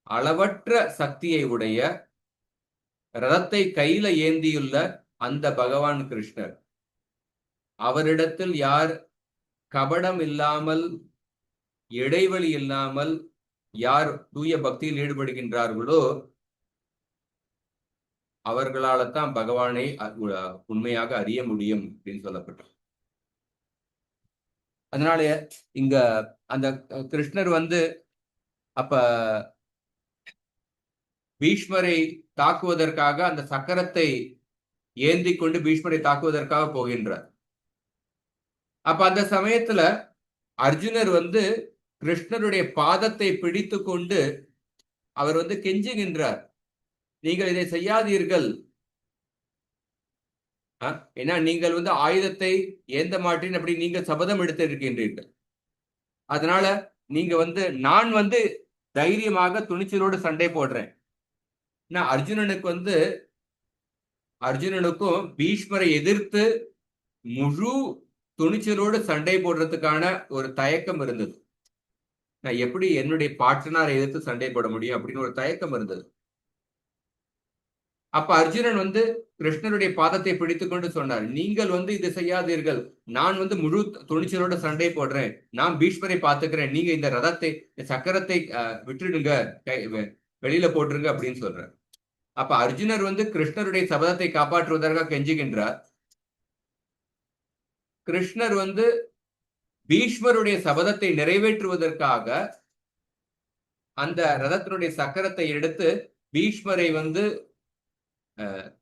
அளவற்ற சக்தியை உடைய ரதத்தை கையில ஏந்தியுள்ள அந்த பகவான் கிருஷ்ணர், அவரிடத்தில் யார் கபடம் இல்லாமல் இடைவெளி இல்லாமல் யார் தூய பக்தியில் ஈடுபடுகின்றார்களோ அவர்களால தான் பகவானை உண்மையாக அறிய முடியும் அப்படின்னு சொல்லப்பட்டோம். அதனால இங்க அந்த கிருஷ்ணர் வந்து அப்ப பீஷ்மரை தாக்குவதற்காக அந்த சக்கரத்தை ஏந்தி கொண்டு பீஷ்மரை தாக்குவதற்காக போகின்றார். அப்ப அந்த சமயத்துல அர்ஜுனர் வந்து கிருஷ்ணருடைய பாதத்தை பிடித்து கொண்டு அவர் வந்து கெஞ்சுகின்றார், நீங்கள் இதை செய்யாதீர்கள், ஏன்னா நீங்கள் வந்து ஆயுதத்தை ஏந்த மாட்டேன் அப்படி நீங்கள் சபதம் எடுத்து இருக்கின்றீர்கள். அதனால நீங்க வந்து நான் வந்து தைரியமாக துணிச்சலோடு சண்டை போடுறேன். அர்ஜுனனுக்கும் பீஷ்மரை எதிர்த்து முழு துணிச்சலோடு சண்டை போடுறதுக்கான ஒரு தயக்கம் இருந்தது. நான் எப்படி என்னுடைய பாட்டனாரை எதிர்த்து சண்டை போட முடியும் அப்படின்னு ஒரு தயக்கம் இருந்தது. அப்ப அர்ஜுனன் வந்து கிருஷ்ணருடைய பாதத்தை பிடித்து கொண்டு சொன்னார், நீங்கள் வந்து இது செய்யாதீர்கள், நான் வந்து முழு துணிச்சலோட சண்டை போடுறேன், நான் பீஷ்மரை பார்த்துக்கிறேன், நீங்க இந்த ரதத்தை சக்கரத்தை விட்டுடுங்க, வெளியில போட்டுருங்க அப்படின்னு சொல்றார். அப்ப அர்ஜுனர் வந்து கிருஷ்ணருடைய சபதத்தை காப்பாற்றுவதற்காக கெஞ்சுகின்றார். கிருஷ்ணர் வந்து பீஷ்மருடைய சபதத்தை நிறைவேற்றுவதற்காக அந்த ரதத்தினுடைய சக்கரத்தை எடுத்து பீஷ்மரை வந்து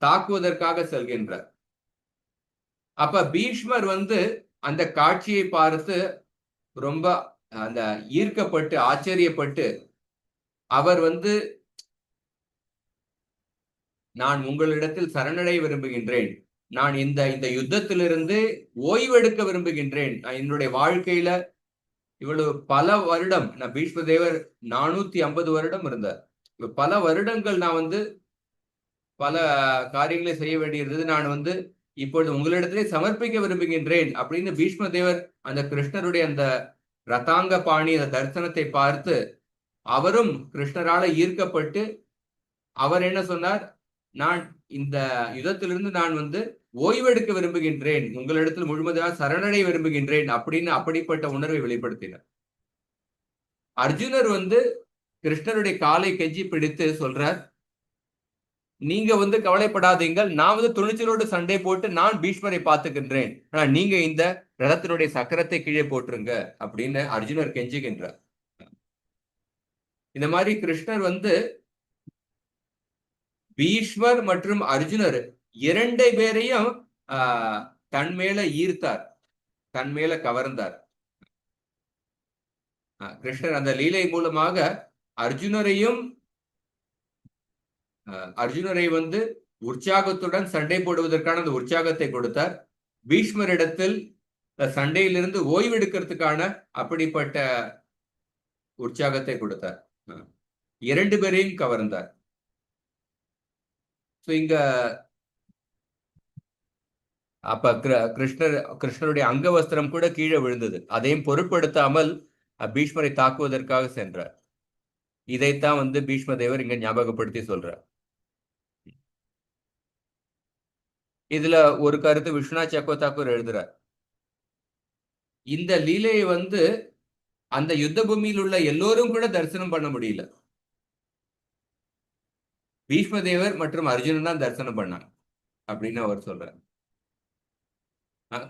தாக்குவதற்காக செல்கின்றார். அப்ப பீஷ்மர் வந்து அந்த காட்சியை பார்த்து ரொம்ப அந்த ஈர்க்கப்பட்டு ஆச்சரியப்பட்டு அவர் வந்து நான் உங்களிடத்தில் சரணடைய விரும்புகின்றேன், நான் இந்த யுத்தத்திலிருந்து ஓய்வெடுக்க விரும்புகின்றேன், என்னுடைய வாழ்க்கையில இவ்வளவு பல வருடம், நான் பீஷ்ம தேவர் 450 வருடம் இருந்தார், பல வருடங்கள் நான் வந்து பல காரியங்களை செய்ய வேண்டியிருந்தது, நான் வந்து இப்பொழுது உங்களிடத்திலே சமர்ப்பிக்க விரும்புகின்றேன் அப்படின்னு பீஷ்ம தேவர் அந்த கிருஷ்ணருடைய அந்த ரதாங்க பாணி அந்த தரிசனத்தை பார்த்து அவரும் கிருஷ்ணரால ஈர்க்கப்பட்டு அவர் என்ன சொன்னார், நான் இந்த யுத்தத்திலிருந்து நான் வந்து ஓய்வெடுக்க விரும்புகின்றேன், உங்களிடத்தில் முழுவதாக சரணடைய விரும்புகின்றேன் அப்படின்னு அப்படிப்பட்ட உணர்வை வெளிப்படுத்தினார். அர்ஜுனர் வந்து கிருஷ்ணருடைய காலை கெஞ்சி பிடித்து சொல்றார், நீங்க வந்து கவலைப்படாதீங்கள், நான் வந்து துணிச்சலோடு சண்டை போட்டு நான் பீஷ்மரை பார்த்துக்கின்றேன், ஆனா நீங்க இந்த ரதத்தினுடைய சக்கரத்தை கீழே போட்டுருங்க அப்படின்னு அர்ஜுனர் கெஞ்சுகின்றார். இந்த மாதிரி கிருஷ்ணர் வந்து பீஷ்மர் மற்றும் அர்ஜுனர் 2 பேரையும் தன் மேல ஈர்த்தார், தன் மேல கவர்ந்தார். கிருஷ்ணர் அந்த லீலை மூலமாக அர்ஜுனரை வந்து உற்சாகத்துடன் சண்டை போடுவதற்கான அந்த உற்சாகத்தை கொடுத்தார். பீஷ்மரிடத்தில் சண்டையிலிருந்து ஓய்வெடுக்கிறதுக்கான அப்படிப்பட்ட உற்சாகத்தை கொடுத்தார். 2 பேரையும் கவர்ந்தார். இங்க அப்ப கிருஷ்ணருடைய அங்கவஸ்திரம் கூட கீழே விழுந்தது, அதையும் பொருட்படுத்தாமல் பீஷ்மரை தாக்குவதற்காக சென்றார். இதைத்தான் வந்து பீஷ்ம தேவர் இங்க ஞாபகப்படுத்தி சொல்றார். இதுல ஒரு கருத்து விஸ்வநாத் சக்கரவர்த்தி எழுதுறார், இந்த லீலையை வந்து அந்த யுத்த பூமியில் உள்ள எல்லோரும் கூட தரிசனம் பண்ண முடியல, பீஷ்ம தேவர் மற்றும் அர்ஜுனன் தான் தரிசனம் பண்ணாங்க அப்படின்னு அவர் சொல்றார்.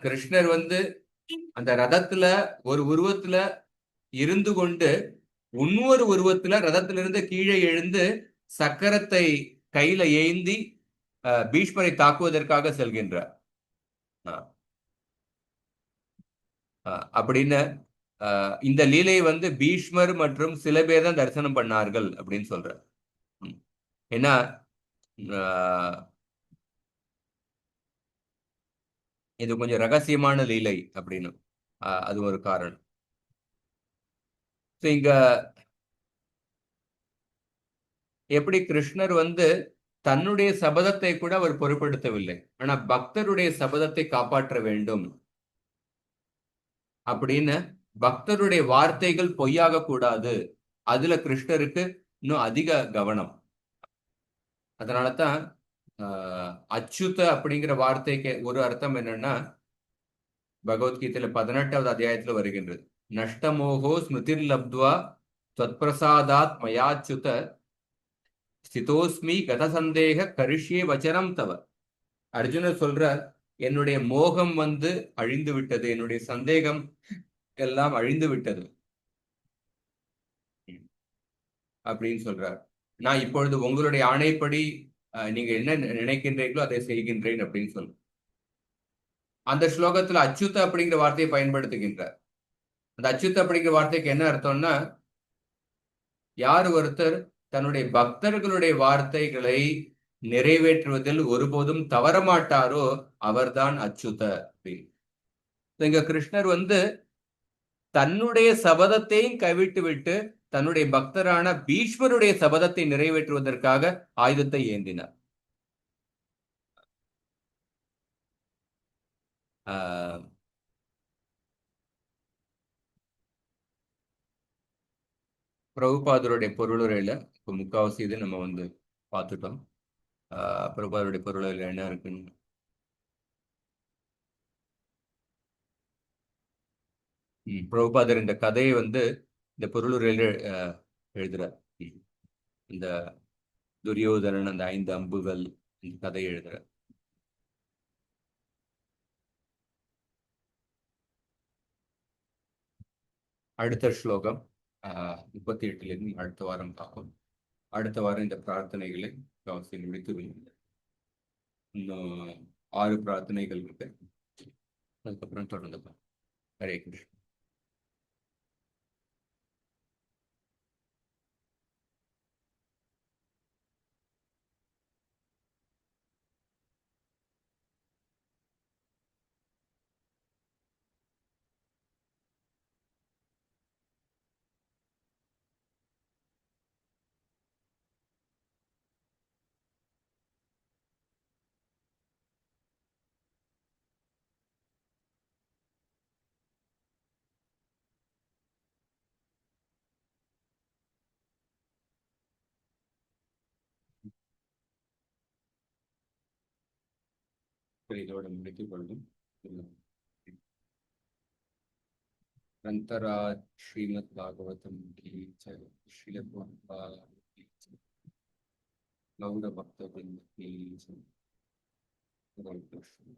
கிருஷ்ணர் வந்து அந்த ரதத்துல ஒரு உருவத்துல இருந்து கொண்டு இன்னொரு உருவத்துல ரதத்திலிருந்து கீழே எழுந்து சக்கரத்தை கையில ஏந்தி பீஷ்மரை தாக்குவதற்காக செல்கின்றார். அப்படின்னு இந்த லீலை வந்து பீஷ்மர் மற்றும் சில பேர் தான் தரிசனம் பண்ணார்கள் அப்படின்னு சொல்ற. ஏன்னா இது கொஞ்சம் ரகசியமான லீலை அப்படின்னு அது ஒரு காரணம். இங்க எப்படி கிருஷ்ணர் வந்து தன்னுடைய சபதத்தை கூட அவர் பொருட்படுத்தவில்லை. ஆனா பக்தருடைய சபதத்தை காப்பாற்ற வேண்டும் அப்படின்னு, பக்தருடைய வார்த்தைகள் பொய்யாக கூடாது, அதுல கிருஷ்ணருக்கு இன்னும் அதிக கவனம். அதனாலதான் அச்சுத அப்படிங்கிற வார்த்தைக்கு ஒரு அர்த்தம் என்னன்னா, பகவத்கீதையில 18வது அத்தியாயத்துல வருகின்றது. நஷ்டமோகோ ஸ்மிருதிர் லப்த்வா त्वत्प्रसादात् மயாச்சுத ஸ்திதோஸ்மி கத சந்தேக கரிஷ்யே வச்சனம் தவ. அர்ஜுனர் சொல்றார், என்னுடைய மோகம் அழிந்து விட்டது, என்னுடைய சந்தேகம் எல்லாம் அழிந்து விட்டது அப்படின்னு சொல்றார். நான் இப்பொழுது உங்களுடைய ஆணைப்படி நீங்க என்ன நினைக்கின்றீர்களோ அதை செய்கின்றேன் அப்படின்னு சொல்ற. அந்த ஸ்லோகத்துல அச்சுத்த அப்படிங்கிற வார்த்தையை பயன்படுத்துகின்றார். அந்த அச்சுத்த அப்படிங்கிற வார்த்தைக்கு என்ன அர்த்தம்னா, யார் ஒருத்தர் தன்னுடைய பக்தர்களுடைய வார்த்தைகளை நிறைவேற்றுவதில் ஒருபோதும் தவறமாட்டாரோ அவர்தான் அச்சுத அப்படின்னு. இங்க கிருஷ்ணர் தன்னுடைய சபதத்தையும் கைவிட்டு விட்டு தன்னுடைய பக்தரான பீஷ்மருடைய சபதத்தை நிறைவேற்றுவதற்காக ஆயுதத்தை ஏந்தினார். பிரபுபாதருடைய பொருளுரையில இப்போ முக்காவாசி இது நம்ம பார்த்துட்டோம். பிரபுபாதருடைய பொருளுரையில என்ன இருக்குன்னு பிரபுபாதர் இந்த கதையை இந்த பொருளுரையில எழுதுறார். இந்த துரியோதனன் அந்த 5 அம்புகள் இந்த கதையை எழுதுறார். அடுத்த ஸ்லோகம் 38லிருந்து அடுத்த வாரம் பார்ப்போம். அடுத்த வாரம் இந்த பிரார்த்தனைகளை அவசியம் முடித்து இன்னும் 6 பிரார்த்தனைகள் இருக்கு. அதுக்கப்புறம் தொடர்ந்து ஹரே கிருஷ்ணா. இதோட முடித்துக் கொள்ளும். ग्रंथराज श्रीमद् भागवतम की जय, श्रील प्रभुपाद की जय, गौर भक्तवृंद की जय, गौर कृष्ण।